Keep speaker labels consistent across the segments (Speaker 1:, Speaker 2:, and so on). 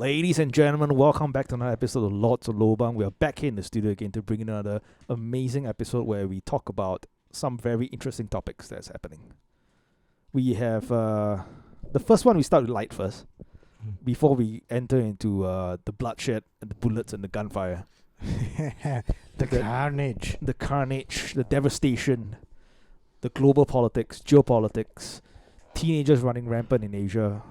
Speaker 1: Ladies and gentlemen, welcome back to another episode of Lords of Lobang. We are back here in the studio again to bring in another amazing episode where we talk about some very interesting topics that's happening. We have the first one. We start with light first, before we enter into the bloodshed and the bullets and the gunfire.
Speaker 2: the carnage,
Speaker 1: the devastation, the global politics, geopolitics, teenagers running rampant in Asia,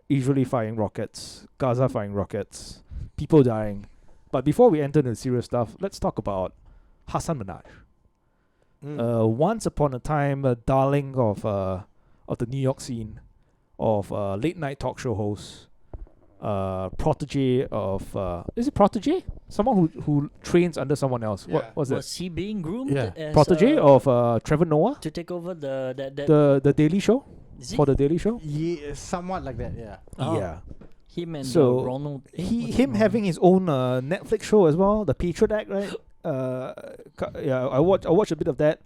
Speaker 1: Israel firing rockets, Gaza firing rockets, people dying. But before we enter into the serious stuff, let's talk about Hasan Minhaj. Once upon a time, a darling of the New York scene, of late night talk show host, protege of is it protege? Someone who trains under someone else.
Speaker 2: Yeah.
Speaker 1: What was it?
Speaker 3: Was he being groomed?
Speaker 2: Yeah.
Speaker 3: As,
Speaker 1: Protege of Trevor Noah,
Speaker 3: to take over
Speaker 1: the Daily Show,
Speaker 3: is it?
Speaker 1: for the Daily Show.
Speaker 2: Yeah, somewhat like that. Yeah.
Speaker 3: Oh.
Speaker 1: Yeah.
Speaker 3: Him and
Speaker 1: So,
Speaker 3: Ronald.
Speaker 1: Him having his own Netflix show as well, the Patriot Act, right? I watched a bit of that.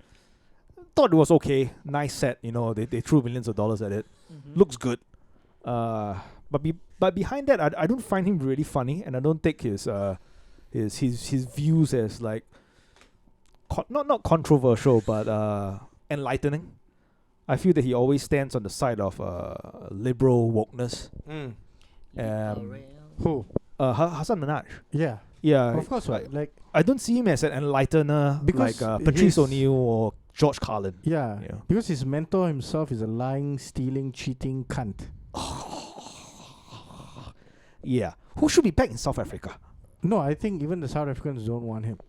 Speaker 1: Thought it was okay, nice set. You know, they threw millions of dollars at it.
Speaker 3: Mm-hmm.
Speaker 1: Looks good. But behind that, I don't find him really funny, and I don't take his views as like not controversial, but enlightening. I feel that he always stands on the side of liberal wokeness.
Speaker 2: Who?
Speaker 1: Hasan Minhaj.
Speaker 2: Yeah.
Speaker 1: Yeah,
Speaker 2: Of course, right? Like,
Speaker 1: I don't see him as an enlightener
Speaker 2: Because
Speaker 1: like Patrice
Speaker 2: his-
Speaker 1: O'Neill or George Carlin.
Speaker 2: yeah.
Speaker 1: Yeah.
Speaker 2: Because his mentor himself is a lying, stealing, cheating cunt.
Speaker 1: Yeah, who should be back in South Africa?
Speaker 2: No, I think even the South Africans don't want him.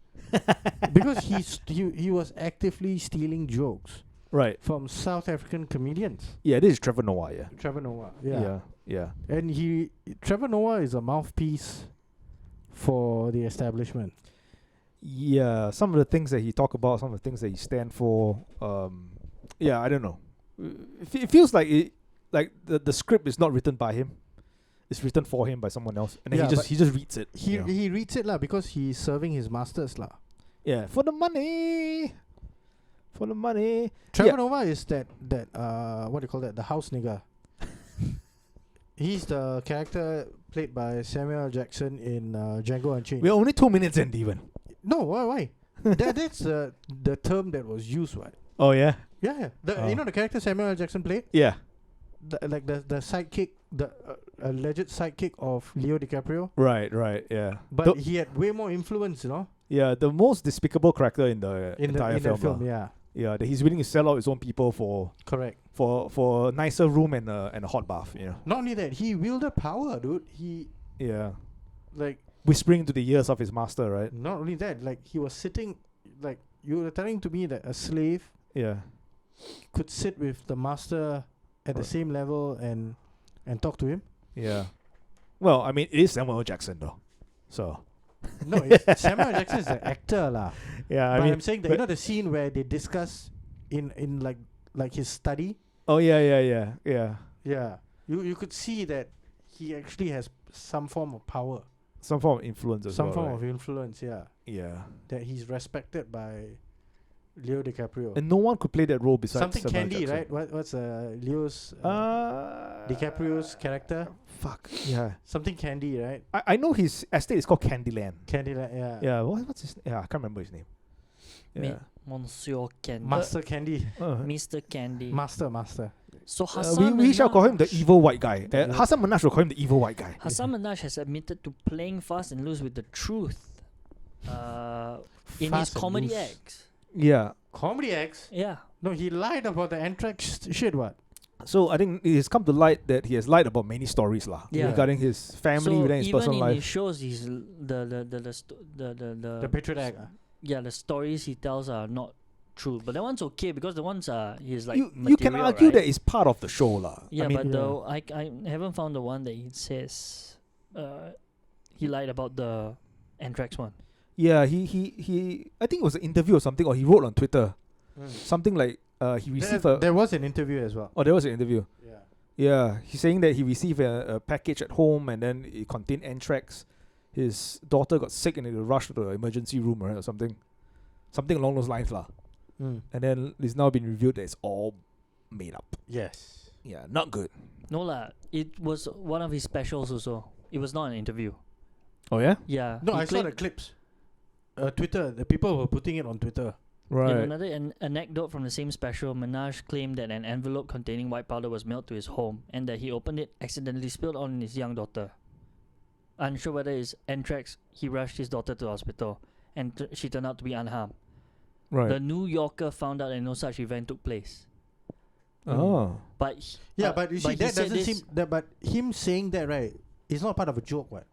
Speaker 2: Because he was actively stealing jokes
Speaker 1: Right.
Speaker 2: from South African comedians.
Speaker 1: Yeah, this is Trevor Noah. Yeah.
Speaker 2: Trevor Noah.
Speaker 1: Yeah.
Speaker 2: And Trevor Noah is a mouthpiece for the establishment.
Speaker 1: Yeah, some of the things that he talk about, some of the things that he stand for. I don't know. It feels like the script is not written by him. It's written for him by someone else, and then
Speaker 2: Yeah,
Speaker 1: he just reads it.
Speaker 2: He
Speaker 1: you know.
Speaker 2: he reads it because he's serving his masters lah.
Speaker 1: Yeah, for the money. For the money.
Speaker 2: Trevor
Speaker 1: Yeah.
Speaker 2: Noah is that what do you call that? The house nigger. He's the character played by Samuel L. Jackson in Django Unchained.
Speaker 1: We're only 2 minutes in, even.
Speaker 2: No, why? That's the term that was used, right?
Speaker 1: Oh yeah.
Speaker 2: Yeah.
Speaker 1: Oh.
Speaker 2: You know the character Samuel L. Jackson played?
Speaker 1: Yeah.
Speaker 2: The sidekick, the alleged sidekick of Leo DiCaprio.
Speaker 1: Right. Yeah.
Speaker 2: But he had way more influence, you know,
Speaker 1: Yeah, the most despicable character in the entire
Speaker 2: in
Speaker 1: film.
Speaker 2: the film.
Speaker 1: lah.
Speaker 2: Yeah,
Speaker 1: Yeah, that he's willing to sell out his own people for
Speaker 2: correct.
Speaker 1: a nicer room and a hot bath. You know.
Speaker 2: Not only that, he wielded power, dude. He
Speaker 1: Yeah.
Speaker 2: like
Speaker 1: Whispering to the ears of his master, right?
Speaker 2: not only that, like he was sitting, like you were telling to me that a slave
Speaker 1: Yeah.
Speaker 2: could sit with the master at the
Speaker 1: Right.
Speaker 2: same level and talk to him.
Speaker 1: Yeah. Well, I mean, it is Samuel L. Jackson though, so.
Speaker 2: No, Samuel L. Jackson is the actor lah.
Speaker 1: Yeah,
Speaker 2: But
Speaker 1: I mean.
Speaker 2: I'm saying that you know the scene where they discuss in like his study.
Speaker 1: Oh yeah.
Speaker 2: Yeah, you could see that he actually has some form of power,
Speaker 1: Some form of influence as
Speaker 2: some
Speaker 1: well.
Speaker 2: form
Speaker 1: right?
Speaker 2: of influence. Yeah,
Speaker 1: Yeah.
Speaker 2: that he's respected by Leo DiCaprio.
Speaker 1: And no one could play that role besides
Speaker 2: Something
Speaker 1: Samuel L.
Speaker 2: Candy,
Speaker 1: Jackson.
Speaker 2: right? What's Leo's DiCaprio's character?
Speaker 1: Fuck. Yeah.
Speaker 2: Something Candy, right?
Speaker 1: I know his estate is called Candyland.
Speaker 2: Candyland, yeah.
Speaker 1: Yeah. What's his? Yeah, I can't remember his name. Yeah.
Speaker 3: Monsieur Candy.
Speaker 2: Master Candy.
Speaker 3: Mr. Candy.
Speaker 2: Master.
Speaker 3: So Hasan
Speaker 1: we shall call him the
Speaker 3: Minhaj-
Speaker 1: evil white guy.
Speaker 2: Yeah.
Speaker 1: Hasan Minhaj will call him the evil white guy.
Speaker 3: Hasan Minhaj has admitted to playing fast and loose with the truth in his
Speaker 2: Fast and
Speaker 3: comedy
Speaker 2: loose.
Speaker 3: acts.
Speaker 1: Yeah.
Speaker 2: Comedy X?
Speaker 3: Yeah.
Speaker 2: No, he lied about the anthrax shit, what?
Speaker 1: So I think it has come to light that he has lied about many stories lah,
Speaker 3: Yeah.
Speaker 1: regarding his family,
Speaker 3: So
Speaker 1: regarding his
Speaker 3: even
Speaker 1: personal
Speaker 3: in his
Speaker 1: life.
Speaker 3: shows, he's the
Speaker 2: The Patriot Act.
Speaker 3: the stories he tells are not true, but that one's okay because the ones are he's like
Speaker 1: you can
Speaker 3: material,
Speaker 1: argue
Speaker 3: right?
Speaker 1: that it's part of the show lah.
Speaker 3: Yeah,
Speaker 1: I mean,
Speaker 3: but though I haven't found the one that he says he lied about the anthrax one.
Speaker 1: yeah, he I think it was an interview or something, or he wrote on Twitter something like he received
Speaker 2: There was an interview as well.
Speaker 1: oh, there was an interview.
Speaker 2: Yeah.
Speaker 1: Yeah, he's saying that he received a package at home and then it contained anthrax. His daughter got sick and he rushed to the emergency room, right, or something along those lines lah. And then it's now been revealed that it's all made up.
Speaker 2: Yes.
Speaker 1: Yeah, not good.
Speaker 3: No lah, it was one of his specials also. It was not an interview.
Speaker 1: Oh yeah.
Speaker 3: Yeah.
Speaker 2: No,
Speaker 3: he
Speaker 2: I saw the
Speaker 3: claimed-
Speaker 2: clips. Twitter. The people were putting it on Twitter.
Speaker 3: In
Speaker 1: Right.
Speaker 3: another anecdote from the same special, Minhaj claimed that an envelope containing white powder was mailed to his home and that he opened it, accidentally spilled on his young daughter. Unsure whether it's anthrax, he rushed his daughter to the hospital, and she turned out to be unharmed.
Speaker 1: Right.
Speaker 3: The New Yorker found out that no such event took place.
Speaker 1: Oh.
Speaker 3: But
Speaker 2: But you see,
Speaker 3: he
Speaker 2: that
Speaker 3: said
Speaker 2: doesn't
Speaker 3: this-
Speaker 2: seem. But him saying that, right, is not part of a joke, what?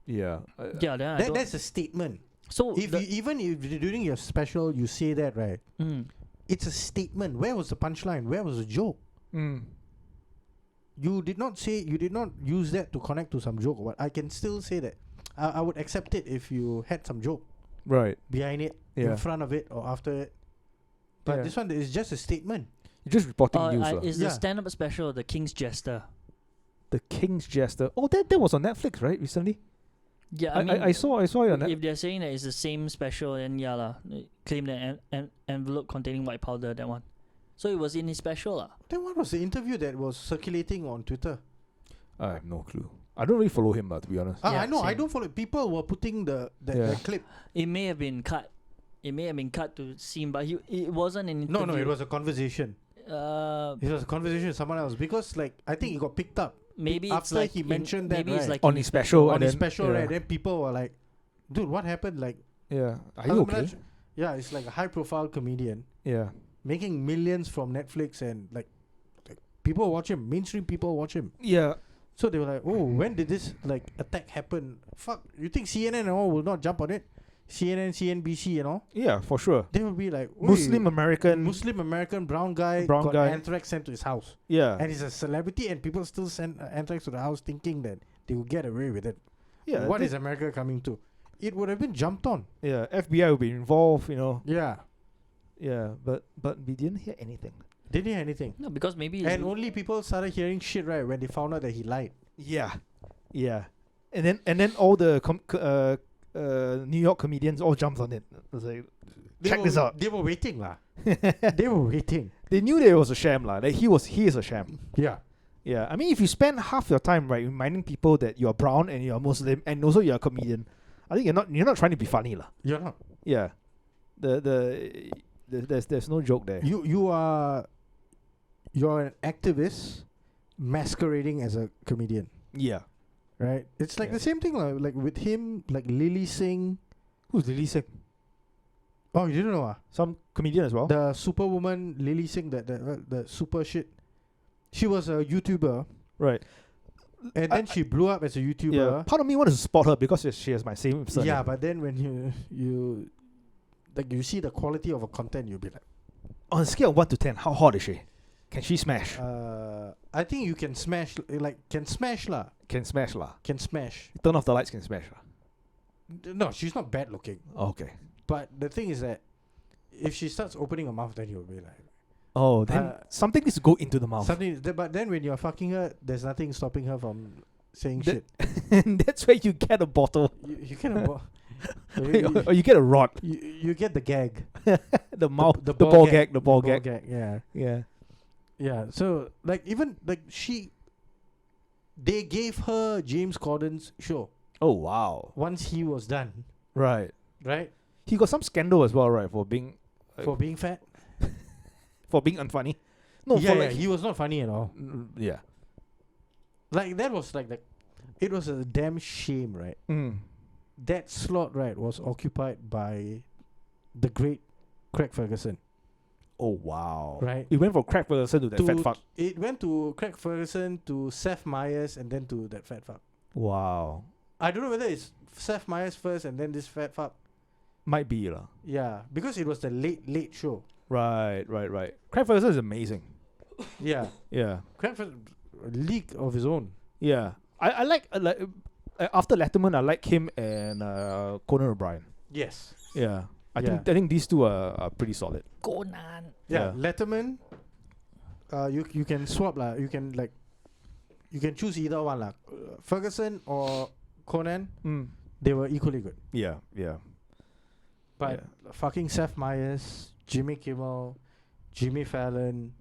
Speaker 1: Yeah.
Speaker 3: Yeah, then I don't.
Speaker 2: That's a statement.
Speaker 3: So
Speaker 2: If you, even if during your special you say that, right, it's a statement. Where was the punchline? Where was the joke?
Speaker 1: Mm.
Speaker 2: You did not use that to connect to some joke. Or what? I can still say that. I would accept it if you had some joke
Speaker 1: Right.
Speaker 2: behind it,
Speaker 1: Yeah.
Speaker 2: in front of it, or after it. But
Speaker 1: Yeah.
Speaker 2: this one is just a statement.
Speaker 1: You're just reporting news. lah.
Speaker 3: is
Speaker 2: Yeah.
Speaker 3: the stand-up special The King's Jester?
Speaker 1: The King's Jester. Oh, that was on Netflix, right? Recently.
Speaker 3: Yeah, I mean,
Speaker 1: I saw it on Netflix.
Speaker 3: if they're saying that it's the same special, then yeah lah, claim that an envelope containing white powder, that one. So it was in his special lah.
Speaker 2: Then what was the interview that was circulating on Twitter?
Speaker 1: I have no clue. I don't really follow him, to be honest.
Speaker 3: Yeah,
Speaker 2: I know. I
Speaker 3: same.
Speaker 2: don't follow. People were putting the
Speaker 1: Yeah.
Speaker 2: clip.
Speaker 3: It may have been cut. It may have been cut to seem, but it wasn't an interview.
Speaker 2: No, it was a conversation. It was a conversation with someone else because, like, I think it got picked up.
Speaker 3: maybe it's
Speaker 2: after
Speaker 3: like
Speaker 2: he mentioned that,
Speaker 3: maybe it's
Speaker 2: right?
Speaker 3: like
Speaker 1: On
Speaker 3: in
Speaker 1: his special.
Speaker 2: On
Speaker 1: and
Speaker 2: his
Speaker 1: then-
Speaker 2: special,
Speaker 1: yeah.
Speaker 2: right? Then people were like, "Dude, what happened?" Like,
Speaker 1: Yeah. Are
Speaker 2: Hasan
Speaker 1: you okay?
Speaker 2: Minhaj- yeah, it's like a high-profile comedian
Speaker 1: Yeah.
Speaker 2: making millions from Netflix, and like people watch him. Mainstream people watch him.
Speaker 1: Yeah.
Speaker 2: So they were like, "Oh, when did this like attack happen?" Fuck, you think CNN and all will not jump on it? CNN, CNBC, and all.
Speaker 1: Yeah, for sure.
Speaker 2: They will be like, "Oi,
Speaker 1: Muslim American.
Speaker 2: Muslim American brown guy
Speaker 1: Brown
Speaker 2: got
Speaker 1: guy.
Speaker 2: anthrax sent to his house,
Speaker 1: Yeah.
Speaker 2: and he's a celebrity, and people still send anthrax to the house, thinking that they will get away with it.
Speaker 1: Yeah.
Speaker 2: What is America coming to? It would have been jumped on.
Speaker 1: Yeah. FBI will be involved.
Speaker 2: Yeah,
Speaker 1: Yeah. But we didn't hear anything.
Speaker 2: didn't hear anything,
Speaker 3: no, because maybe
Speaker 2: and only people started hearing shit right when they found out that he lied.
Speaker 1: Yeah. Yeah. And then all the New York comedians all jumped on it. It was like, check this out.
Speaker 2: They were waiting, lah. They were waiting.
Speaker 1: They knew that it was a sham, lah. Like he is a sham.
Speaker 2: Yeah.
Speaker 1: Yeah. I mean, if you spend half your time right reminding people that you're brown and you're Muslim and also you're a comedian, I think you're not trying to be funny, lah.
Speaker 2: You're not.
Speaker 1: Yeah. There's no joke there.
Speaker 2: You're an activist masquerading as a comedian,
Speaker 1: Yeah.
Speaker 2: right? It's like
Speaker 1: Yeah.
Speaker 2: the same thing, like with him, like Lily Singh.
Speaker 1: Who's Lily Singh?
Speaker 2: Oh, you didn't know,
Speaker 1: Some comedian as well.
Speaker 2: the Superwoman Lily Singh, the super shit. She was a YouTuber,
Speaker 1: Right.
Speaker 2: and then she blew up as a
Speaker 1: Yeah.
Speaker 2: YouTuber.
Speaker 1: Part of me wants to spot her because she has my same surname.
Speaker 2: Yeah, but then when you like you see the quality of her content, you'll be like,
Speaker 1: on a scale of 1 to 10, how hot is she? Can she smash?
Speaker 2: I think you can smash, can smash lah,
Speaker 1: Can smash lah.
Speaker 2: can smash.
Speaker 1: Turn off the lights, can smash lah.
Speaker 2: No, she's not bad looking,
Speaker 1: Okay.
Speaker 2: but the thing is that if she starts opening her mouth, then you'll be like
Speaker 1: Oh, then something needs to go into the mouth.
Speaker 2: something. But then when you're fucking her, there's nothing stopping her from saying
Speaker 1: That-
Speaker 2: shit.
Speaker 1: And that's where you get a bottle.
Speaker 2: You get a
Speaker 1: Or you get a rod.
Speaker 2: you get the gag,
Speaker 1: The mouth. The
Speaker 2: ball
Speaker 1: ball
Speaker 2: gag,
Speaker 1: gag. The ball gag.
Speaker 2: Yeah,
Speaker 1: Yeah.
Speaker 2: yeah. So like even like they gave her James Corden's show
Speaker 1: Oh, wow.
Speaker 2: once he was done,
Speaker 1: Right.
Speaker 2: right?
Speaker 1: He got some scandal as well, right? For being
Speaker 2: For being fat.
Speaker 1: unfunny. No,
Speaker 2: yeah,
Speaker 1: for
Speaker 2: yeah,
Speaker 1: like
Speaker 2: he was not funny at all.
Speaker 1: yeah.
Speaker 2: Like that was like it was a damn shame, right? That slot, right, was occupied by the great Craig Ferguson,
Speaker 1: Oh, wow.
Speaker 2: right?
Speaker 1: It went from Craig Ferguson to that fat fuck.
Speaker 2: It went to Craig Ferguson, to Seth Meyers, and then to that fat fuck.
Speaker 1: Wow.
Speaker 2: I don't know whether it's Seth Meyers first and then this fat fuck.
Speaker 1: Might be lah.
Speaker 2: Yeah, because it was the late show.
Speaker 1: Right. Craig Ferguson is amazing.
Speaker 2: Yeah,
Speaker 1: Yeah.
Speaker 2: Craig Ferguson, a league of his own.
Speaker 1: Yeah. I like after Letterman, I like him and Conan O'Brien.
Speaker 2: Yes.
Speaker 1: Yeah. I
Speaker 2: Yeah.
Speaker 1: think these two are pretty solid.
Speaker 3: Conan.
Speaker 2: Yeah,
Speaker 1: Yeah.
Speaker 2: Letterman. You can swap lah. You can choose either one lah. Ferguson or Conan. They were equally good.
Speaker 1: Yeah.
Speaker 2: But fucking Seth Meyers, Jimmy Kimmel, Jimmy Fallon,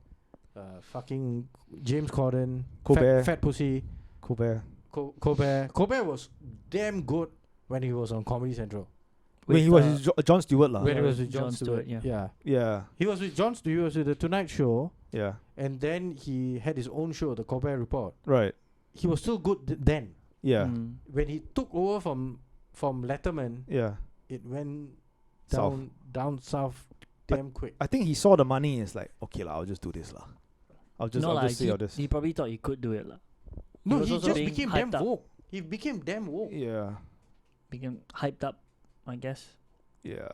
Speaker 2: fucking James Corden,
Speaker 1: Colbert.
Speaker 2: Fat Pussy,
Speaker 1: Colbert.
Speaker 2: Colbert. Colbert was damn good when he was on Comedy Central.
Speaker 1: When he was with Jon Stewart lah.
Speaker 2: When he
Speaker 3: Yeah,
Speaker 2: was with
Speaker 3: Jon
Speaker 2: Jon Stewart.
Speaker 3: Stewart,
Speaker 2: Yeah.
Speaker 1: Yeah,
Speaker 2: He was with Jon Stewart. He was with the Tonight Show,
Speaker 1: yeah,
Speaker 2: and then he had his own show, the Colbert Report.
Speaker 1: right.
Speaker 2: He was still good then.
Speaker 1: Yeah,
Speaker 3: Mm.
Speaker 2: When he took over from Letterman,
Speaker 1: yeah.
Speaker 2: it went
Speaker 1: South.
Speaker 2: down south damn quick.
Speaker 1: I think he saw the money and it's like, okay lah, I'll just do this lah. I'll just say all this.
Speaker 3: He probably thought he could do it lah.
Speaker 2: No,
Speaker 3: was
Speaker 2: he
Speaker 3: also
Speaker 2: just
Speaker 3: being
Speaker 2: became
Speaker 3: hyped
Speaker 2: damn
Speaker 3: up.
Speaker 2: woke. He became damn woke.
Speaker 1: Yeah,
Speaker 3: Became hyped up, I guess.
Speaker 1: yeah.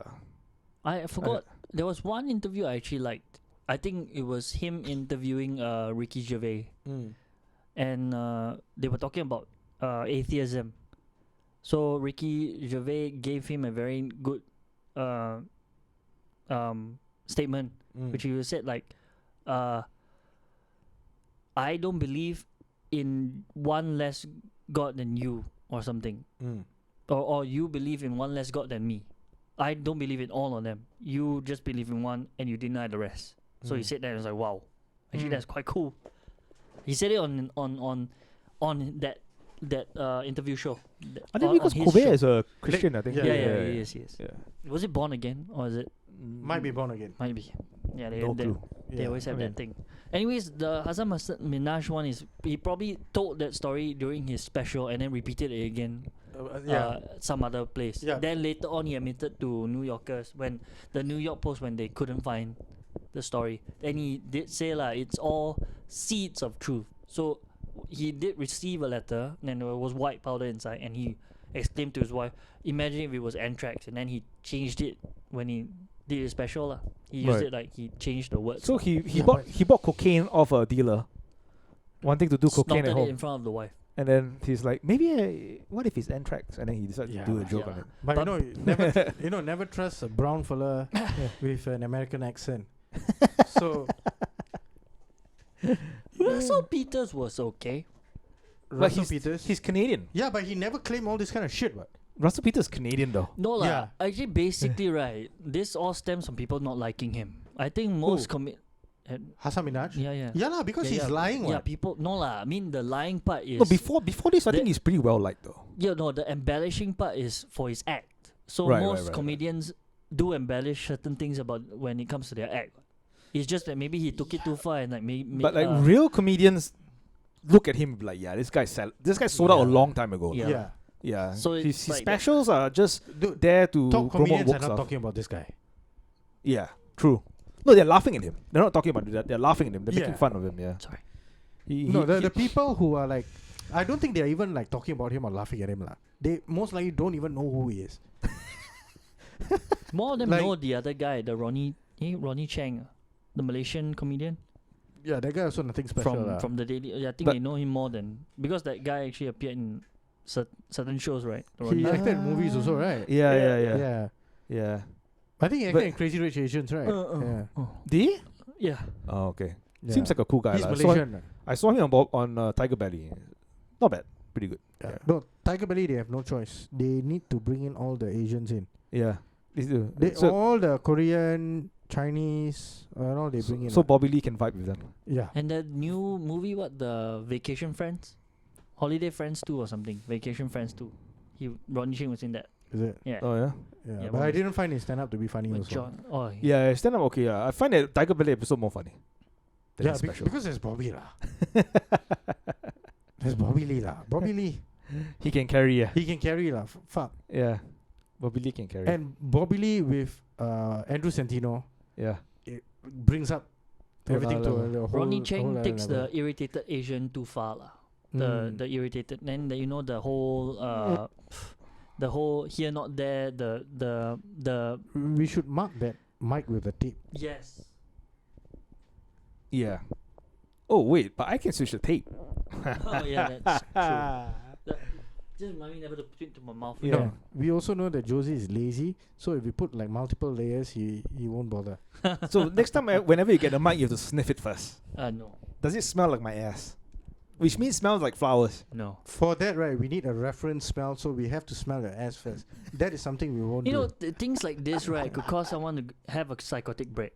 Speaker 3: I forgot. There was one interview I actually liked. I think it was him interviewing Ricky Gervais, and they were talking about atheism. So Ricky Gervais gave him a very good statement, which he said like, I don't believe in one less God than you or something, or you believe in one less God than me. I don't believe in all of them. You just believe in one and you deny the rest. So he said that and I was like, wow, actually that's quite cool. He said it on that interview show.
Speaker 1: I think because
Speaker 3: his
Speaker 1: Kobe
Speaker 3: show.
Speaker 1: is a Christian, I think.
Speaker 3: Yeah, he is.
Speaker 1: Yeah.
Speaker 3: Was it Born Again or is it?
Speaker 2: Might be Born Again.
Speaker 3: Might be. Yeah,
Speaker 1: No clue.
Speaker 3: they always have
Speaker 1: I mean-
Speaker 3: that thing. Anyways, the Hasan Minhaj one is he probably told that story during his special and then repeated it again some other place.
Speaker 2: Yeah.
Speaker 3: Then later on he admitted to New Yorkers when the New York Post when they couldn't find the story. Then he did say it's all seeds of truth. So he did receive a letter and there was white powder inside and he exclaimed to his wife, imagine if it was anthrax, and then he changed it when he did his special lah. He used
Speaker 1: Right.
Speaker 3: it like he changed the words.
Speaker 1: So he
Speaker 2: Yeah,
Speaker 1: bought cocaine off a dealer, wanting to do cocaine
Speaker 3: snorted
Speaker 1: at
Speaker 3: it in
Speaker 1: home,
Speaker 3: front of the wife.
Speaker 1: and then he's like, what if it's anthrax? And then he decided to do a joke on it.
Speaker 2: But
Speaker 3: But-
Speaker 2: never trust a brown fella with an American accent. So
Speaker 3: Russell Peters was okay.
Speaker 2: Russell Peters.
Speaker 1: He's Canadian.
Speaker 2: Yeah, but he never claimed all this kind of shit, what?
Speaker 1: Russell Peters Canadian though.
Speaker 3: No lah.
Speaker 2: Yeah.
Speaker 3: Actually, basically, right. This all stems from people not liking him. I think most
Speaker 2: Hasan Minhaj?
Speaker 3: yeah.
Speaker 2: Yeah lah, because
Speaker 3: Yeah,
Speaker 2: he's lying,
Speaker 3: Yeah,
Speaker 2: what?
Speaker 3: people. No lah. I mean, the lying part is.
Speaker 1: No, before this, I think
Speaker 3: the-
Speaker 1: he's pretty well liked though.
Speaker 3: Yeah, no. The embellishing part is for his act. So
Speaker 1: Right,
Speaker 3: most
Speaker 1: right.
Speaker 3: comedians do embellish certain things about when it comes to their act. It's just that maybe he took it too far and like
Speaker 1: But like real comedians look at him like, yeah, this guy sold out a
Speaker 3: Yeah.
Speaker 1: long time ago.
Speaker 3: Yeah.
Speaker 1: Yeah.
Speaker 3: So
Speaker 1: his
Speaker 3: it's like
Speaker 1: specials are just
Speaker 2: Dude,
Speaker 1: there to
Speaker 2: top
Speaker 1: promote
Speaker 2: comedians
Speaker 1: woke
Speaker 2: are not
Speaker 1: stuff.
Speaker 2: talking about this guy.
Speaker 1: Yeah, true. No, they're laughing at him. They're not talking about it. They're laughing at him. They're
Speaker 2: Yeah.
Speaker 1: making fun of him. Yeah.
Speaker 3: Sorry.
Speaker 2: The people who are like, I don't think they're even like talking about him or laughing at him lah. They most likely don't even know who he is.
Speaker 3: More of them
Speaker 2: Like-
Speaker 3: know the other guy, the Ronnie Chang, the Malaysian comedian
Speaker 2: Yeah, that guy also nothing special
Speaker 3: from the Daily. I think
Speaker 1: But-
Speaker 3: they know him more than because that guy actually appeared in certain shows, right? The
Speaker 2: He
Speaker 3: Ronnie-
Speaker 2: acted in movies also, right?
Speaker 1: Yeah.
Speaker 2: I think he acted
Speaker 1: But-
Speaker 2: in Crazy Rich Asians, right? Yeah.
Speaker 1: Did he?
Speaker 3: Yeah.
Speaker 1: Oh, okay.
Speaker 2: Yeah.
Speaker 1: Seems like a cool guy.
Speaker 2: He's
Speaker 1: lah.
Speaker 2: Malaysian.
Speaker 1: I saw him on Tiger Belly. Not bad. Pretty good.
Speaker 2: Yeah. No, Tiger Belly, they have no choice. They need to bring in all the Asians in.
Speaker 1: Yeah. These two.
Speaker 2: They
Speaker 1: So,
Speaker 2: all the Korean, Chinese, and all they bring in.
Speaker 1: so Bobby Lee can vibe with them.
Speaker 2: yeah.
Speaker 3: And the new movie, what the Vacation Friends, Holiday Friends 2 or something. Vacation Friends 2. Ronnie Chang was in that.
Speaker 2: Is it?
Speaker 3: Yeah.
Speaker 1: Oh yeah.
Speaker 2: Yeah.
Speaker 3: Yeah,
Speaker 2: but
Speaker 3: one
Speaker 2: I
Speaker 3: was-
Speaker 2: didn't find his stand up to be funny
Speaker 3: With
Speaker 2: also.
Speaker 3: John. Oh
Speaker 1: Yeah, stand up okay. I find that Tiger Belly episode more funny. Than
Speaker 2: Yeah,
Speaker 1: his special.
Speaker 2: because there's Bobby lah. There's Bobby Lee lah. Bobby Lee,
Speaker 1: He can carry. Yeah.
Speaker 2: he can carry lah. Fuck.
Speaker 1: Yeah. Bobby Lee can carry.
Speaker 2: And Bobby Lee with Andrew Santino
Speaker 1: Yeah.
Speaker 2: brings up
Speaker 1: To
Speaker 2: everything to
Speaker 1: another
Speaker 2: a whole.
Speaker 3: Ronnie
Speaker 2: whole
Speaker 3: Chang
Speaker 2: other
Speaker 3: takes
Speaker 2: level.
Speaker 3: the irritated Asian too far lah.
Speaker 2: Mm.
Speaker 3: The irritated, then the, the whole here not there, the
Speaker 2: We should mark that mic with a tape.
Speaker 3: yes.
Speaker 1: Yeah. Oh wait, but I can switch the tape.
Speaker 3: Oh yeah, that's true. Just remind me never to put it to my mouth.
Speaker 1: Yeah.
Speaker 2: No, we also know that Josie is lazy, so if we put like multiple layers, he won't bother.
Speaker 1: So next time, whenever you get a mic, you have to sniff it first.
Speaker 3: No,
Speaker 1: Does it smell like my ass? Which means smells like flowers.
Speaker 3: no.
Speaker 2: For that, right, we need a reference smell, so we have to smell your ass first. That is something we won't
Speaker 3: You
Speaker 2: do.
Speaker 3: know, things like this, right, could cause someone to have a psychotic break.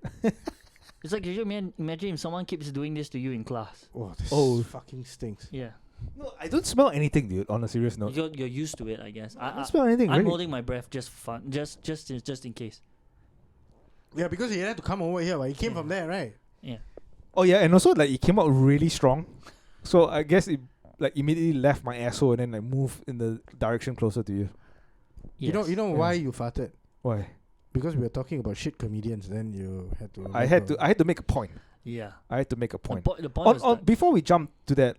Speaker 3: It's like, imagine if someone keeps doing this to you in class.
Speaker 2: Oh, this
Speaker 1: Oh.
Speaker 2: fucking stinks.
Speaker 3: Yeah.
Speaker 1: No, I don't smell anything, dude. On a serious note,
Speaker 3: You're used to it, I guess.
Speaker 1: I don't smell anything.
Speaker 3: I'm
Speaker 1: Really.
Speaker 3: holding my breath just fun, just in case.
Speaker 2: Yeah, because he had to come over here. But he came from there, right?
Speaker 3: Yeah.
Speaker 1: Oh yeah, and also like it came out really strong, so I guess it like immediately left my asshole and then like moved in the direction closer to you.
Speaker 3: Yes.
Speaker 2: You know
Speaker 1: Yeah.
Speaker 2: why you farted?
Speaker 1: Why?
Speaker 2: Because we were talking about shit comedians. Then you had to.
Speaker 1: I had to make a point.
Speaker 3: Yeah.
Speaker 1: I had to make a point.
Speaker 3: The point was that
Speaker 1: Before we jump to that,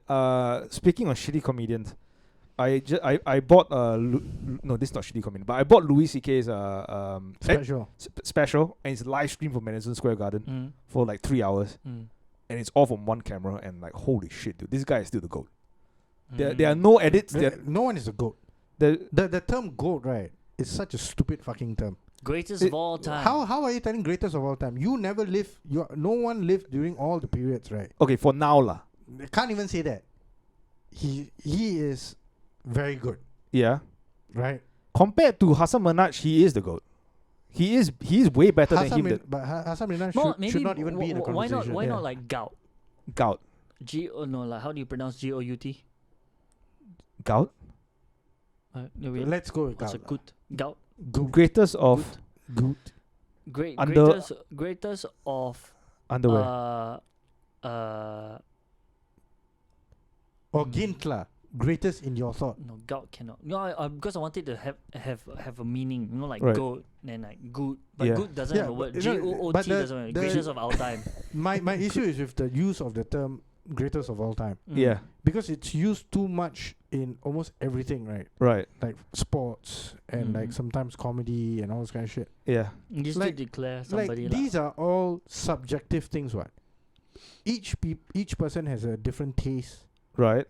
Speaker 1: speaking of shitty comedians, I bought no, this is not shitty comedian, but I bought Louis C.K.'s
Speaker 2: special.
Speaker 1: special, and it's live stream from Madison Square Garden for like 3 hours,
Speaker 3: Mm.
Speaker 1: and it's all from one camera, and like holy shit, dude, this guy is still the goat. There are no edits.
Speaker 2: No one is a goat. The term goat, right, is such a stupid fucking term.
Speaker 3: Greatest of all time.
Speaker 2: How are you telling greatest of all time? You never lived. No one lived during all the periods, right?
Speaker 1: Okay, for now lah.
Speaker 2: I can't even say that. He is very good,
Speaker 1: Yeah.
Speaker 2: right?
Speaker 1: Compared to Hasan Minhaj, he is the goat. He is way better than him.
Speaker 2: But Hasan Minhaj
Speaker 3: Well,
Speaker 2: should not even be in the
Speaker 3: why
Speaker 2: conversation.
Speaker 3: Why not like gout?
Speaker 1: Gout.
Speaker 3: Like how do you pronounce G-O-U-T?
Speaker 1: Gout.
Speaker 2: Let's go with
Speaker 3: What's a
Speaker 2: gout.
Speaker 3: good gout?
Speaker 1: Greatest of
Speaker 2: Goat.
Speaker 3: Greatest of
Speaker 1: underwear.
Speaker 2: Or Gintla. Greatest in your thought.
Speaker 3: No, gout cannot. No, because I wanted to have a meaning. You know, like
Speaker 1: Right.
Speaker 3: goat and like good. But
Speaker 1: Yeah.
Speaker 3: good doesn't
Speaker 2: Yeah,
Speaker 3: have a word.
Speaker 2: but, you know,
Speaker 3: G-O-O-T
Speaker 2: but
Speaker 3: doesn't have a
Speaker 2: the-
Speaker 3: greatest of our time.
Speaker 2: My issue is with the use of the term greatest of all time.
Speaker 1: Yeah.
Speaker 2: Because it's used too much in almost everything, right?
Speaker 1: Right.
Speaker 2: Like sports and like
Speaker 3: Mhm.
Speaker 2: sometimes comedy and all this kind of shit.
Speaker 1: Yeah.
Speaker 3: You just
Speaker 2: like-
Speaker 3: to declare somebody
Speaker 2: Like these are all subjective things, what? Each person has a different taste.
Speaker 1: Right.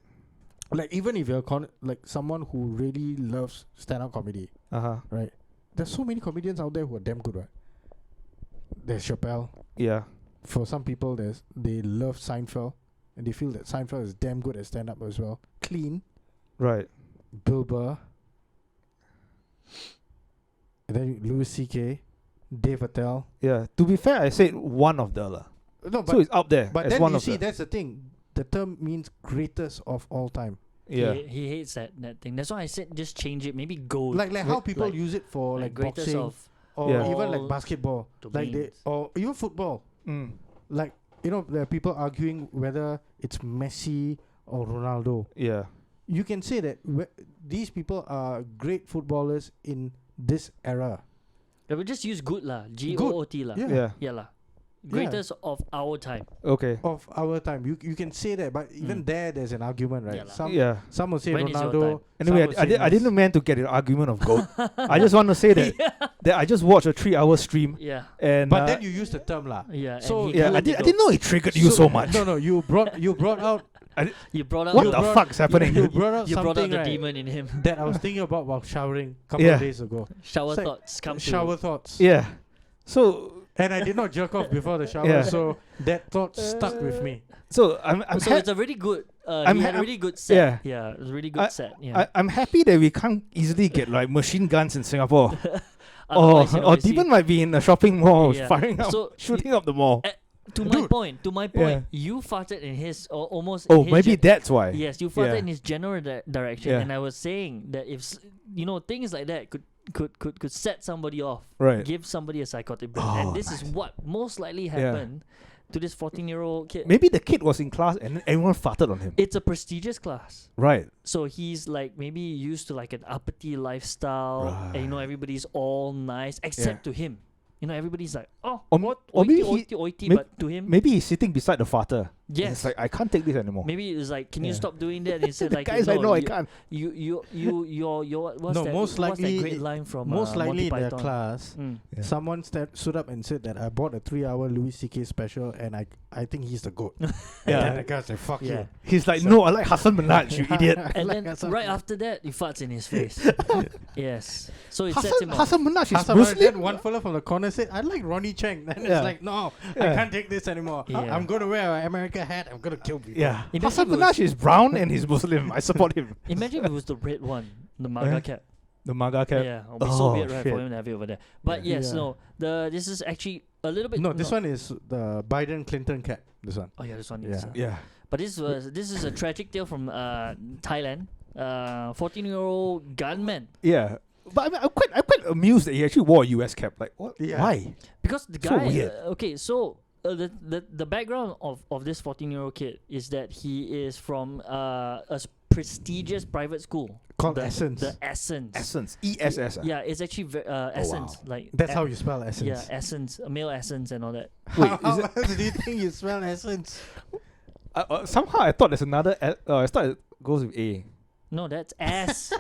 Speaker 2: Like even if you're like someone who really loves stand-up comedy, right? There's so many comedians out there who are damn good, right? There's Chappelle.
Speaker 1: Yeah.
Speaker 2: For some people, they love Seinfeld, and they feel that Seinfeld is damn good at stand-up as well. Clean,
Speaker 1: Right.
Speaker 2: Bill Burr, and then Louis C.K., Dave Attell.
Speaker 1: Yeah. To be fair, I said one of the lah.
Speaker 2: No,
Speaker 1: So it's up there.
Speaker 2: but
Speaker 1: as
Speaker 2: then
Speaker 1: one
Speaker 2: you
Speaker 1: of
Speaker 2: see,
Speaker 1: the.
Speaker 2: that's the thing. The term means greatest of all time.
Speaker 1: Yeah.
Speaker 3: He hates that thing. That's why I said just change it. Maybe gold.
Speaker 2: Like how
Speaker 1: Like-
Speaker 2: people use it for like
Speaker 3: greatest
Speaker 2: boxing
Speaker 3: of
Speaker 2: or
Speaker 1: Yeah.
Speaker 2: even like
Speaker 3: all
Speaker 2: basketball, like
Speaker 3: domains.
Speaker 2: or even football.
Speaker 1: Mm.
Speaker 2: Like there are people arguing whether it's Messi or Ronaldo.
Speaker 1: Yeah.
Speaker 2: You can say that these people are great footballers in this era.
Speaker 3: Yeah, we just use good lah. G-O-O-T lah.
Speaker 2: Yeah.
Speaker 3: Yeah lah. Greatest of our time.
Speaker 1: Okay.
Speaker 2: Of our time. You can say that, but even there's an argument, right?
Speaker 3: Yeah lah.
Speaker 2: Some will say
Speaker 3: When is your
Speaker 2: Ronaldo.
Speaker 3: time?
Speaker 1: Anyway,
Speaker 2: some will say
Speaker 1: I didn't mean to get an argument of goat. I just want to say that I just watched a 3-hour stream
Speaker 3: Yeah.
Speaker 1: and
Speaker 2: But then you use the term lah.
Speaker 3: Yeah.
Speaker 2: So,
Speaker 3: and he
Speaker 1: yeah,
Speaker 3: called
Speaker 1: I
Speaker 3: it
Speaker 1: didn't know it triggered you so much.
Speaker 2: No, you brought out
Speaker 3: You brought out
Speaker 1: What
Speaker 2: You
Speaker 1: the
Speaker 2: brought-
Speaker 1: fuck's happening?
Speaker 2: You brought out
Speaker 3: you brought
Speaker 2: something
Speaker 3: out the
Speaker 2: right,
Speaker 3: demon in him.
Speaker 2: that I was thinking about while showering a couple
Speaker 1: Yeah.
Speaker 2: of days ago.
Speaker 3: Shower
Speaker 2: It's like
Speaker 3: thoughts come
Speaker 2: Shower
Speaker 3: to
Speaker 2: thoughts.
Speaker 1: Yeah. So
Speaker 2: And I did not jerk off before the shower,
Speaker 1: Yeah.
Speaker 2: so that thought stuck with me.
Speaker 1: I'm
Speaker 3: so it's a really good.
Speaker 1: I'm
Speaker 3: He had a
Speaker 1: ha-
Speaker 3: really good set.
Speaker 1: yeah.
Speaker 3: Yeah, it was a really good set. Yeah.
Speaker 1: I'm happy that we can't easily get like machine guns in Singapore.
Speaker 3: Otherwise, you know,
Speaker 1: or
Speaker 3: you see-
Speaker 1: Demon might be in a shopping mall
Speaker 3: Yeah.
Speaker 1: firing up,
Speaker 3: So,
Speaker 1: shooting up the mall.
Speaker 3: to my
Speaker 2: Dude.
Speaker 3: point,
Speaker 1: Yeah.
Speaker 3: you farted in his or almost.
Speaker 1: Oh,
Speaker 3: in his
Speaker 1: maybe that's why.
Speaker 3: Yes, you farted
Speaker 1: Yeah.
Speaker 3: in his general direction,
Speaker 1: Yeah.
Speaker 3: and I was saying that if things like that could set somebody off,
Speaker 1: Right.
Speaker 3: give somebody a psychotic break,
Speaker 1: Oh,
Speaker 3: and this is what most likely happened to this 14-year-old kid.
Speaker 1: Maybe the kid was in class and then everyone farted on him.
Speaker 3: It's a prestigious class.
Speaker 1: Right.
Speaker 3: So he's like maybe used to like an uppity lifestyle, and everybody's all nice except to him. Everybody's like, oh,
Speaker 1: Or
Speaker 3: what?
Speaker 1: or maybe
Speaker 3: Oity, oity,
Speaker 1: may-
Speaker 3: but to him,
Speaker 1: Maybe he's sitting beside the farter. And
Speaker 3: yes.
Speaker 1: It's like I can't take this anymore.
Speaker 3: Maybe it's like, can you
Speaker 1: Yeah.
Speaker 3: stop doing that? And he said
Speaker 1: The
Speaker 3: like,
Speaker 1: guy's
Speaker 3: no,
Speaker 1: like, no, I
Speaker 3: you,
Speaker 1: can't.
Speaker 3: your what's
Speaker 2: No,
Speaker 3: that?
Speaker 2: most
Speaker 3: what's that
Speaker 2: likely-
Speaker 3: great line from
Speaker 2: Most likely
Speaker 3: Monty
Speaker 2: in their
Speaker 3: Python?
Speaker 2: class,
Speaker 1: Yeah.
Speaker 2: someone stood up and said that I bought a 3-hour Louis C.K. special and I think he's the goat. And
Speaker 1: Yeah.
Speaker 2: then the guy's like, fuck
Speaker 3: Yeah.
Speaker 2: you.
Speaker 1: He's like, no, I like Hasan Minhaj, you idiot.
Speaker 3: And
Speaker 2: Like
Speaker 3: then
Speaker 2: Hasan
Speaker 3: right
Speaker 2: Minhaj.
Speaker 3: after that, he farts in his face. Yes. So it sets him off.
Speaker 1: Hasan Minhaj is
Speaker 2: Hasan Minhaj,
Speaker 1: Muslim.
Speaker 2: then one fella from the corner said, I like Ronnie Cheng. Then
Speaker 1: Yeah.
Speaker 2: it's like, no, I
Speaker 1: Yeah.
Speaker 2: can't take this anymore.
Speaker 3: Yeah.
Speaker 2: I'm going to wear an America hat. I'm going to kill people.
Speaker 1: Yeah.
Speaker 3: Imagine
Speaker 1: Hasan
Speaker 3: if it was-
Speaker 1: Minhaj is brown and he's Muslim. I support him.
Speaker 3: Imagine if it was the red one, the MAGA
Speaker 1: Yeah.
Speaker 3: cap.
Speaker 1: The MAGA cap.
Speaker 3: Yeah, it'll be so
Speaker 1: Oh,
Speaker 3: weird, right,
Speaker 1: shit.
Speaker 3: for him to have it over there. But
Speaker 2: Yeah.
Speaker 3: yes,
Speaker 2: Yeah.
Speaker 3: no, this is actually a little bit.
Speaker 2: No, this one is the Biden-Clinton cap. This one.
Speaker 3: Oh yeah, this one.
Speaker 2: Yeah.
Speaker 3: Is,
Speaker 1: Yeah.
Speaker 3: But this is a tragic tale from Thailand. 14-year-old gunman.
Speaker 1: Yeah. But I mean, I'm quite amused that he actually wore a US cap. Like, what?
Speaker 2: Yeah.
Speaker 1: Why?
Speaker 3: Because the
Speaker 1: So
Speaker 3: guy,
Speaker 1: weird.
Speaker 3: okay, so the background of this 14-year-old kid is that he is from a prestigious private school
Speaker 2: Called
Speaker 3: the,
Speaker 2: Essence.
Speaker 3: The Essence.
Speaker 1: Essence. ESS.
Speaker 3: Yeah, it's actually Essence.
Speaker 1: wow.
Speaker 3: Like
Speaker 2: That's how you spell Essence.
Speaker 3: Yeah, Essence, male Essence, and all that.
Speaker 1: Wait,
Speaker 2: How
Speaker 1: is it?
Speaker 2: else do you think you spell Essence?
Speaker 1: Somehow I thought there's another. I thought it goes with A.
Speaker 3: No, that's ass.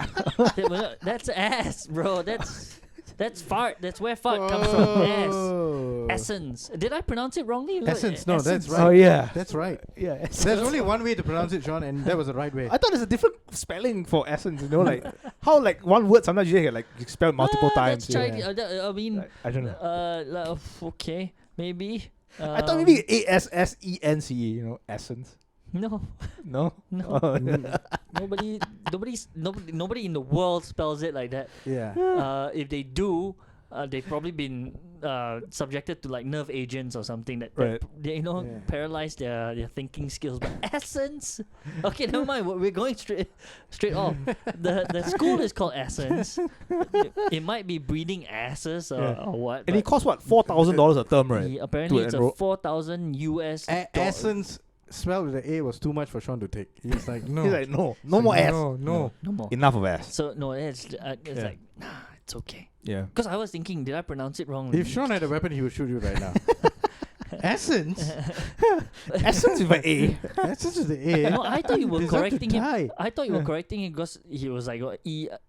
Speaker 3: That's ass, bro. That's fart. That's where fart comes from.
Speaker 2: Oh.
Speaker 3: Essence. Did I pronounce it wrongly?
Speaker 2: Essence. No, that's
Speaker 3: Essence.
Speaker 2: right.
Speaker 1: Oh yeah.
Speaker 2: That's right.
Speaker 1: Yeah. Essence.
Speaker 2: There's only one way to pronounce it, Sean, and that was the right way.
Speaker 1: I thought there's a different spelling for essence. You know, like how like one word sometimes you get like you spell it multiple times.
Speaker 3: That's
Speaker 1: you know?
Speaker 3: Chinese. I mean,
Speaker 1: Like, I don't know.
Speaker 3: okay, maybe.
Speaker 1: I thought maybe ASSENCE. You know, essence.
Speaker 3: No,
Speaker 1: No.
Speaker 3: no.
Speaker 1: Oh,
Speaker 3: Nobody in the world spells it like that.
Speaker 2: Yeah.
Speaker 3: If they do, they've probably been subjected to like nerve agents or something that
Speaker 1: Right.
Speaker 3: they,
Speaker 2: Yeah.
Speaker 3: paralyze their thinking skills. But Essence, okay, never mind. We're going straight off. The school is called Essence. It might be breeding asses or,
Speaker 1: Yeah.
Speaker 3: or what.
Speaker 1: And it
Speaker 3: but
Speaker 1: costs what $4,000 a term, right?
Speaker 3: apparently
Speaker 1: to
Speaker 3: it's
Speaker 1: enroll.
Speaker 3: a 4,000 US.
Speaker 2: Essence spelled with the A was too much for Sean to take. He's like, no.
Speaker 1: He's like, no more ass.
Speaker 2: No.
Speaker 3: No more.
Speaker 1: Enough of ass.
Speaker 3: So no, it's
Speaker 1: Yeah.
Speaker 3: like nah, it's okay.
Speaker 1: Yeah.
Speaker 3: Because I was thinking, did I pronounce it wrong?
Speaker 2: If Sean had a weapon, he would shoot you right now. Essence?
Speaker 1: Essence with an A.
Speaker 2: Essence is the A.
Speaker 3: No, I thought you were
Speaker 2: Deserve to
Speaker 3: correcting him.
Speaker 2: die.
Speaker 3: I thought you were correcting him because he was like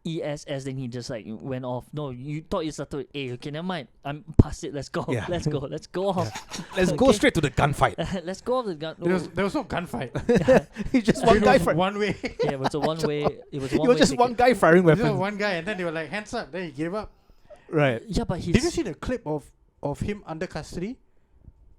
Speaker 3: ESS, then he just like went off. No, you thought you started with A. Okay, never mind. I'm past it. Let's go.
Speaker 1: Yeah.
Speaker 3: Let's go off.
Speaker 1: Let's go
Speaker 3: Okay.
Speaker 1: straight to the gunfight.
Speaker 3: Let's go off the gun.
Speaker 2: There was no gunfight.
Speaker 1: He's just one
Speaker 2: It
Speaker 1: guy.
Speaker 2: was one way.
Speaker 3: Yeah, it was a one way. It was a
Speaker 1: He
Speaker 3: one
Speaker 1: was
Speaker 3: way
Speaker 1: just
Speaker 3: ticket.
Speaker 1: one guy firing
Speaker 2: There was
Speaker 1: weapons.
Speaker 2: one guy, and then they were like, hands up. Then he gave up.
Speaker 1: Right.
Speaker 3: Yeah, but he's
Speaker 2: Did you see the clip of him under custody?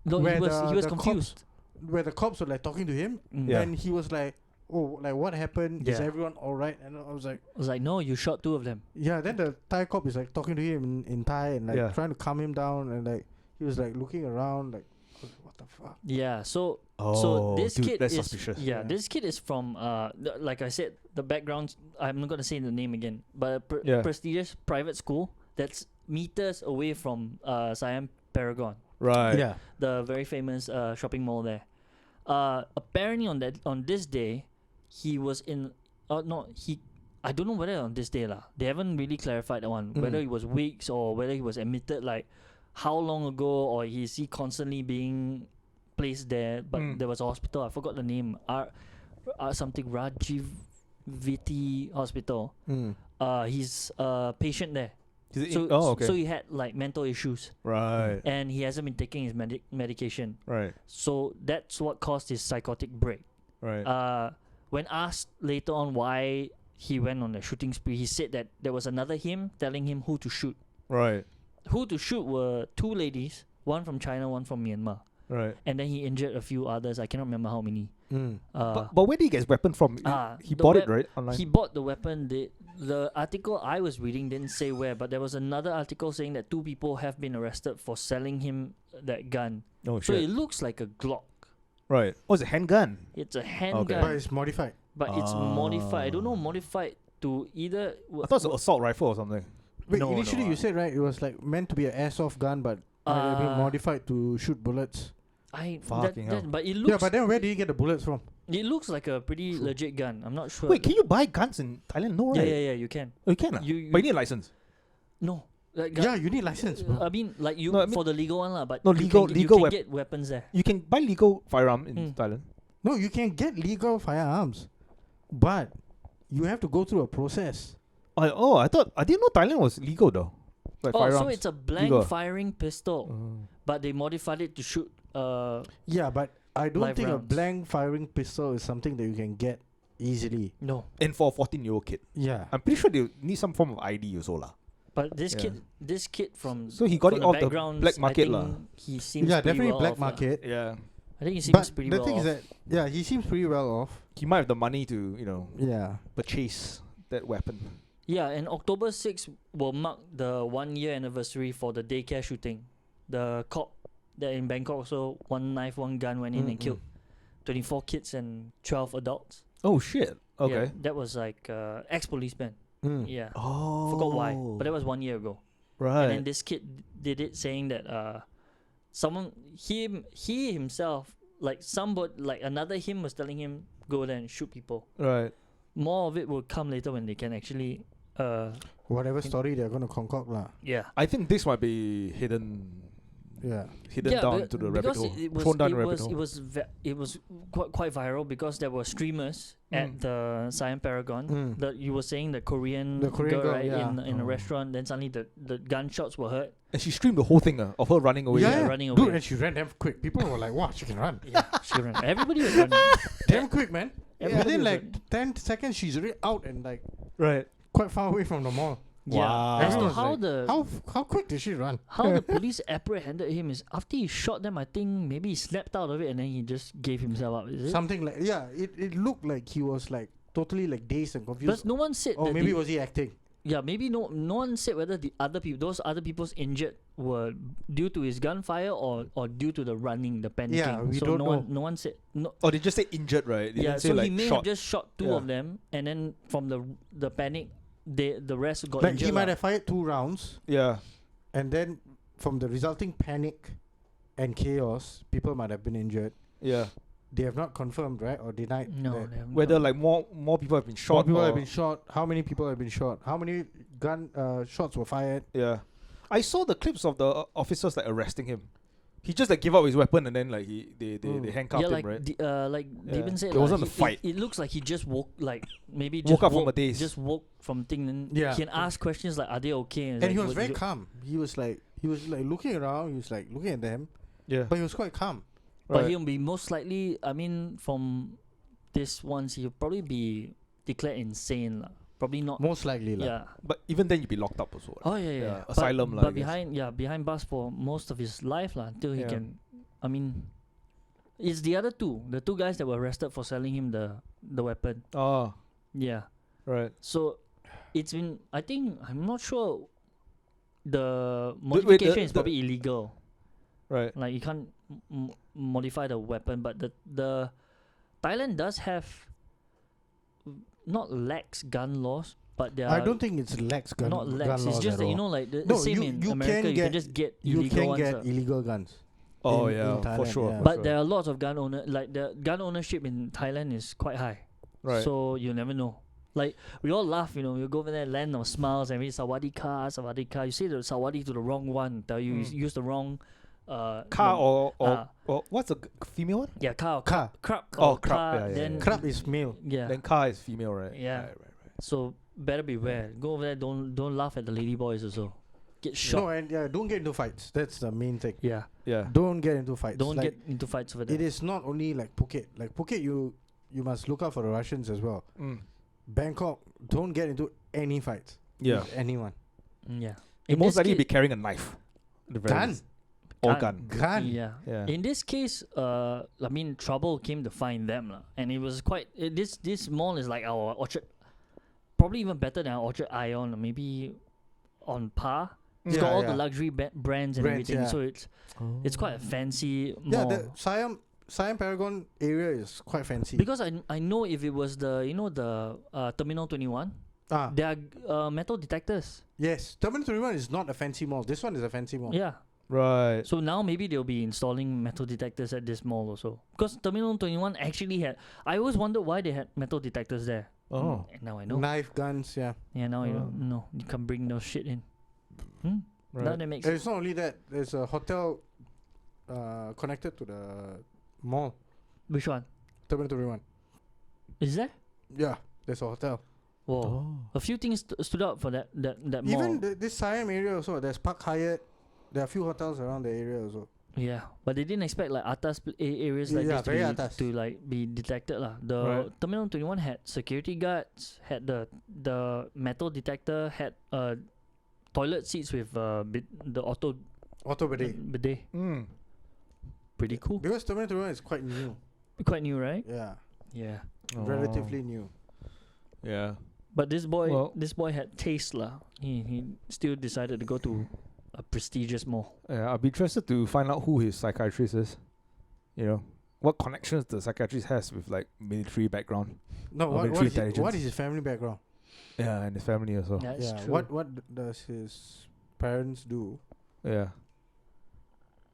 Speaker 3: no,
Speaker 2: where
Speaker 3: he was
Speaker 2: the
Speaker 3: confused.
Speaker 2: Cops, where the cops were like talking to him,
Speaker 1: Yeah.
Speaker 2: and he was like, "Oh, like what happened? Is
Speaker 3: Yeah.
Speaker 2: everyone all right?" And I was like,
Speaker 3: I was like, no, you shot two of them.
Speaker 2: "Yeah." Then the Thai cop is like talking to him in Thai and like
Speaker 1: Yeah.
Speaker 2: trying to calm him down, and like he was like looking around, like, "What the fuck?"
Speaker 3: Yeah, so
Speaker 1: Oh,
Speaker 3: this
Speaker 1: dude,
Speaker 3: kid
Speaker 1: that's
Speaker 3: is
Speaker 1: suspicious.
Speaker 3: yeah, this kid is from like I said, the background. I'm not gonna say the name again, but a
Speaker 1: Yeah.
Speaker 3: prestigious private school that's meters away from Siam Paragon,
Speaker 1: Right.
Speaker 2: Yeah.
Speaker 3: the very famous shopping mall there. Apparently on this day, he was in. I don't know whether on this day lah. They haven't really clarified that one. Whether
Speaker 2: Mm.
Speaker 3: it was weeks or whether he was admitted like how long ago, or is he constantly being placed there? But
Speaker 1: Mm.
Speaker 3: there was a hospital. I forgot the name. Something Rajiv Viti Hospital.
Speaker 2: Mm.
Speaker 3: He's a patient there.
Speaker 1: Is it
Speaker 3: So
Speaker 1: okay.
Speaker 3: so he had like mental issues
Speaker 1: right.
Speaker 3: and he hasn't been taking his medication.
Speaker 1: Right.
Speaker 3: So that's what caused his psychotic break.
Speaker 1: Right.
Speaker 3: When asked later on why he went on a shooting spree, he said that there was another him telling him who to shoot.
Speaker 1: Right.
Speaker 3: Who to shoot were two ladies, one from China, one from Myanmar.
Speaker 1: Right.
Speaker 3: And then he injured a few others. I cannot remember how many.
Speaker 2: Mm.
Speaker 1: But where did he get his weapon from? He
Speaker 3: the
Speaker 1: bought it
Speaker 3: wep-
Speaker 1: right online.
Speaker 3: He bought the weapon. The article I was reading didn't say where, but there was another article saying that 2 people have been arrested for selling him that gun.
Speaker 1: Oh
Speaker 3: So
Speaker 1: shit.
Speaker 3: it looks like a Glock.
Speaker 1: Right. Oh, it's a handgun.
Speaker 3: It's a handgun,
Speaker 2: But it's modified.
Speaker 3: but it's modified. I don't know, modified to either.
Speaker 1: I thought it was an assault rifle or something.
Speaker 2: Wait,
Speaker 3: No,
Speaker 2: initially
Speaker 3: no,
Speaker 2: you said right, it was like meant to be an airsoft gun, but might have been modified to shoot bullets.
Speaker 1: Fucking hell.
Speaker 3: but it
Speaker 2: Yeah,
Speaker 3: looks.
Speaker 2: but then where did you get the bullets from?
Speaker 3: It looks like a pretty legit gun. I'm not sure.
Speaker 1: Wait, can you buy guns in Thailand? No, right?
Speaker 3: Yeah, you can.
Speaker 1: Oh, you can.
Speaker 3: You
Speaker 1: But you need a license.
Speaker 3: no. Like
Speaker 2: Yeah, you need license, bro.
Speaker 3: I mean, like you
Speaker 1: No, I mean-
Speaker 3: for the legal one lah. But
Speaker 1: No,
Speaker 3: you
Speaker 1: legal-
Speaker 3: can,
Speaker 1: legal
Speaker 3: you
Speaker 1: wep-
Speaker 3: can get weapons there.
Speaker 1: You can buy legal firearm in
Speaker 3: Mm.
Speaker 1: Thailand.
Speaker 2: No, you can get legal firearms, but you have to go through a process.
Speaker 1: I didn't know Thailand was legal though. Like
Speaker 3: Oh,
Speaker 1: firearms.
Speaker 3: so it's a blank
Speaker 1: Legal.
Speaker 3: firing pistol, but they modified it to shoot.
Speaker 2: Yeah, but I don't
Speaker 3: Live
Speaker 2: think
Speaker 3: rounds.
Speaker 2: a blank firing pistol is something that you can get easily.
Speaker 3: No,
Speaker 1: And for a 14-year-old kid,
Speaker 2: Yeah.
Speaker 1: I'm pretty sure they need some form of ID also lah.
Speaker 3: but this
Speaker 1: Yeah.
Speaker 3: kid from
Speaker 1: So he got
Speaker 3: from
Speaker 1: it
Speaker 3: the
Speaker 1: off the
Speaker 3: backgrounds,
Speaker 1: black market
Speaker 3: I
Speaker 1: lah.
Speaker 3: think he seems
Speaker 2: Yeah,
Speaker 3: pretty
Speaker 2: definitely
Speaker 3: well
Speaker 2: black
Speaker 3: off lah.
Speaker 2: market.
Speaker 1: Yeah.
Speaker 3: I think he seems
Speaker 2: But
Speaker 3: pretty
Speaker 2: the
Speaker 3: well
Speaker 2: thing
Speaker 3: off.
Speaker 2: is that, yeah, he seems pretty well off.
Speaker 1: He might have the money to,
Speaker 2: Yeah.
Speaker 1: purchase that weapon.
Speaker 3: Yeah, and October 6th will mark the 1-year anniversary for the daycare shooting. The cop that in Bangkok also one knife, one gun went in and killed 24 kids and 12 adults.
Speaker 1: Oh shit. Okay.
Speaker 3: Yeah, that was like ex-policeman.
Speaker 2: Mm.
Speaker 3: Yeah.
Speaker 1: Oh.
Speaker 3: Forgot why, but that was 1 year ago.
Speaker 1: Right.
Speaker 3: And then this kid did it saying that he himself, like somebody, like another him was telling him go there and shoot people.
Speaker 1: Right.
Speaker 3: More of it will come later when they can actually
Speaker 2: Whatever story they're going to concoct lah.
Speaker 3: yeah.
Speaker 1: I think this might be hidden
Speaker 2: Yeah.
Speaker 1: down to the rabbit
Speaker 3: because
Speaker 1: hole.
Speaker 3: it was
Speaker 1: Thrown down
Speaker 3: it
Speaker 1: the
Speaker 3: was
Speaker 1: rabbit
Speaker 3: it
Speaker 1: hole.
Speaker 3: was it was quite viral because there were streamers at the Siam Paragon.
Speaker 2: Mm.
Speaker 3: That you were saying the Korean
Speaker 2: The Korean
Speaker 3: girl,
Speaker 2: girl,
Speaker 3: right,
Speaker 2: yeah.
Speaker 3: in a
Speaker 1: Oh.
Speaker 3: restaurant. Then suddenly the gunshots were heard.
Speaker 1: And she streamed the whole thing of her running away.
Speaker 2: Yeah,
Speaker 3: running
Speaker 2: Dude,
Speaker 3: away.
Speaker 2: and she ran damn quick. People were like, wow, she can run.
Speaker 3: Yeah, she ran. Everybody was running.
Speaker 2: Damn quick, man.
Speaker 3: Everybody
Speaker 2: Within
Speaker 3: was
Speaker 2: like
Speaker 3: running.
Speaker 2: 10 seconds, she's already out and like
Speaker 1: Right.
Speaker 2: quite far away from the mall.
Speaker 3: Yeah.
Speaker 1: Wow.
Speaker 3: As to
Speaker 2: Everyone was
Speaker 3: how
Speaker 2: like,
Speaker 3: the
Speaker 2: How quick did she run?
Speaker 3: how the police apprehended him is after he shot them. I think maybe he snapped out of it and then he just gave himself up. Is it?
Speaker 2: Something like, yeah, it looked like he was like totally like dazed and confused.
Speaker 3: Because no one said.
Speaker 2: Or
Speaker 3: that
Speaker 2: maybe
Speaker 3: the-
Speaker 2: was he acting?
Speaker 3: Yeah, maybe no one said whether the other people, those other people's injured were due to his gunfire or due to the running, the panicking.
Speaker 2: Yeah, we
Speaker 3: so
Speaker 2: don't
Speaker 3: no
Speaker 2: know.
Speaker 3: one no one said no.
Speaker 1: Oh, they just say injured, right? They
Speaker 3: Yeah,
Speaker 1: didn't say
Speaker 3: so
Speaker 1: like
Speaker 3: he may
Speaker 1: shot.
Speaker 3: have just shot two
Speaker 1: Yeah.
Speaker 3: of them, and then from the panic, the rest got
Speaker 2: Like
Speaker 3: injured.
Speaker 2: he might
Speaker 3: lah.
Speaker 2: have fired 2 rounds,
Speaker 1: Yeah.
Speaker 2: and then from the resulting panic and chaos, people might have been injured.
Speaker 1: Yeah.
Speaker 2: They have not confirmed, right, or denied
Speaker 3: No,
Speaker 2: that
Speaker 3: they have
Speaker 1: Whether
Speaker 3: not.
Speaker 1: like more people have been shot.
Speaker 2: more people
Speaker 1: or
Speaker 2: have been shot. How many people have been shot? How many gun shots were fired?
Speaker 1: Yeah. I saw the clips of the officers like arresting him. He just like gave up his weapon and then like they handcuffed
Speaker 3: yeah,
Speaker 1: him,
Speaker 3: like
Speaker 1: right?
Speaker 3: like
Speaker 1: Yeah.
Speaker 3: Devin said,
Speaker 1: It wasn't
Speaker 3: he-
Speaker 1: a fight.
Speaker 3: It looks like he just woke, like maybe
Speaker 1: Woke
Speaker 3: just
Speaker 1: up from a daze.
Speaker 3: just woke from thing. And
Speaker 2: Yeah.
Speaker 3: he can ask questions like, "Are they okay?"
Speaker 2: And
Speaker 3: like,
Speaker 2: he was
Speaker 3: what
Speaker 2: very
Speaker 3: you-
Speaker 2: calm. He was like looking around. He was like looking at them,
Speaker 1: Yeah.
Speaker 2: but he was quite calm.
Speaker 3: But
Speaker 1: Right.
Speaker 3: he'll be most likely. I mean, from this ones, he'll probably be declared insane, lah. Probably not.
Speaker 2: Most likely, lah.
Speaker 3: Yeah.
Speaker 1: But even then you'd be locked up also.
Speaker 3: Oh yeah.
Speaker 1: Yeah,
Speaker 3: But-
Speaker 1: asylum lah, I
Speaker 3: But
Speaker 1: guess.
Speaker 3: behind bars for most of his life, lah, until he
Speaker 1: Yeah.
Speaker 3: can. I mean, it's the other two, the two guys that were arrested for selling him the weapon.
Speaker 1: Oh,
Speaker 3: Yeah.
Speaker 1: right.
Speaker 3: So, it's been. I think I'm not sure. The
Speaker 1: wait,
Speaker 3: modification is probably illegal.
Speaker 1: Right.
Speaker 3: Like you can't modify the weapon, but the Thailand does have not lax gun laws, but there
Speaker 2: I
Speaker 3: are
Speaker 2: don't think it's lax gun.
Speaker 3: not
Speaker 2: gun
Speaker 3: lax. It's
Speaker 2: laws
Speaker 3: just
Speaker 2: at
Speaker 3: that
Speaker 2: all.
Speaker 3: like the
Speaker 2: No,
Speaker 3: same
Speaker 2: you-
Speaker 3: in
Speaker 2: you
Speaker 3: America.
Speaker 2: can
Speaker 3: You
Speaker 2: get-
Speaker 3: can just get
Speaker 2: You
Speaker 3: illegal
Speaker 2: can
Speaker 3: ones.
Speaker 2: get illegal guns.
Speaker 1: Oh
Speaker 2: in
Speaker 1: yeah, for
Speaker 2: Thailand,
Speaker 1: sure.
Speaker 2: yeah.
Speaker 1: for
Speaker 3: But
Speaker 1: sure.
Speaker 3: there are lots of gun owner, like the gun ownership in Thailand is quite high.
Speaker 1: Right.
Speaker 3: So you never know. Like we all laugh, you go over there, land of smiles, and read Sawadee. You say the Sawadee to the wrong one, tell you use the wrong
Speaker 1: Car
Speaker 3: no,
Speaker 1: or what's the female one?
Speaker 3: yeah, car or
Speaker 2: Car.
Speaker 3: crab
Speaker 1: Oh,
Speaker 3: or
Speaker 1: crab,
Speaker 3: car,
Speaker 1: yeah, yeah,
Speaker 3: then
Speaker 1: yeah.
Speaker 2: Crab is male.
Speaker 3: yeah.
Speaker 1: Then car is female, right?
Speaker 3: Yeah.
Speaker 1: Right.
Speaker 3: So better beware. Go over there. Don't laugh at the lady boys also. Get shot.
Speaker 2: No, and don't get into fights. That's the main thing.
Speaker 3: Yeah.
Speaker 1: Yeah.
Speaker 2: Don't get into fights.
Speaker 3: Don't
Speaker 2: Like,
Speaker 3: get into fights over there.
Speaker 2: It is not only like Phuket. Like Phuket, you must look out for the Russians as well. Bangkok, don't get into any fights.
Speaker 1: Yeah.
Speaker 2: With anyone.
Speaker 3: Yeah.
Speaker 1: You
Speaker 3: In
Speaker 1: most
Speaker 3: this
Speaker 1: likely
Speaker 3: ca-
Speaker 1: be carrying a knife. at the very
Speaker 2: Gun.
Speaker 1: least. Or gun.
Speaker 2: Gun.
Speaker 3: Yeah.
Speaker 1: Yeah.
Speaker 3: In this case, I mean, trouble came to find them, lah. And it was quite. This mall is like our Orchard, probably even better than our Orchard Ion, or maybe on par. It's got
Speaker 2: Yeah,
Speaker 3: all
Speaker 2: yeah.
Speaker 3: the luxury brands and
Speaker 2: Brands,
Speaker 3: everything,
Speaker 2: yeah.
Speaker 3: so it's quite a fancy
Speaker 2: Yeah,
Speaker 3: mall.
Speaker 2: the Siam Paragon area is quite fancy.
Speaker 3: Because I know if it was the Terminal 21, there are metal detectors.
Speaker 2: Yes, Terminal 21 is not a fancy mall. This one is a fancy mall.
Speaker 3: Yeah.
Speaker 1: Right.
Speaker 3: So now maybe they'll be installing metal detectors at this mall also. Because Terminal 21 actually had. I always wondered why they had metal detectors there.
Speaker 1: Oh.
Speaker 3: And now I know.
Speaker 2: Knife, guns, yeah.
Speaker 3: Yeah, now you know.
Speaker 1: Oh.
Speaker 3: No, you can't bring those shit in. Now
Speaker 1: Right.
Speaker 3: that makes
Speaker 2: And it's not only that. There's a hotel connected to the mall.
Speaker 3: Which one?
Speaker 2: Terminal 21.
Speaker 3: Is there?
Speaker 2: Yeah, there's a hotel.
Speaker 3: Whoa.
Speaker 1: Oh.
Speaker 3: A few things stood out for that mall.
Speaker 2: Even this Siam area also, there's Park Hyatt. There are a few hotels around the area also.
Speaker 3: Yeah, but they didn't expect like atas areas like
Speaker 2: Yeah,
Speaker 3: this to
Speaker 2: very
Speaker 3: be,
Speaker 2: atas.
Speaker 3: to like be detected lah. The
Speaker 1: Right.
Speaker 3: Terminal 21 had security guards, had the metal detector, had toilet seats with the auto
Speaker 2: Auto bidet.
Speaker 3: bidet. Pretty cool.
Speaker 2: Because Terminal 21 is quite new.
Speaker 3: Quite new, right?
Speaker 2: Yeah,
Speaker 3: Yeah.
Speaker 2: relatively new.
Speaker 1: Yeah.
Speaker 3: But this
Speaker 1: Well-
Speaker 3: boy had taste lah. He still decided to go to a prestigious mall.
Speaker 1: Yeah. I'd be interested to find out who his psychiatrist is. You know, what connections the psychiatrist has with like military background.
Speaker 2: No,
Speaker 1: Or
Speaker 2: what
Speaker 1: military
Speaker 2: is, what
Speaker 1: intelligence.
Speaker 2: is his family background?
Speaker 1: Yeah, and his family also.
Speaker 3: That's
Speaker 2: yeah.
Speaker 3: true.
Speaker 2: What does his parents do?
Speaker 1: Yeah.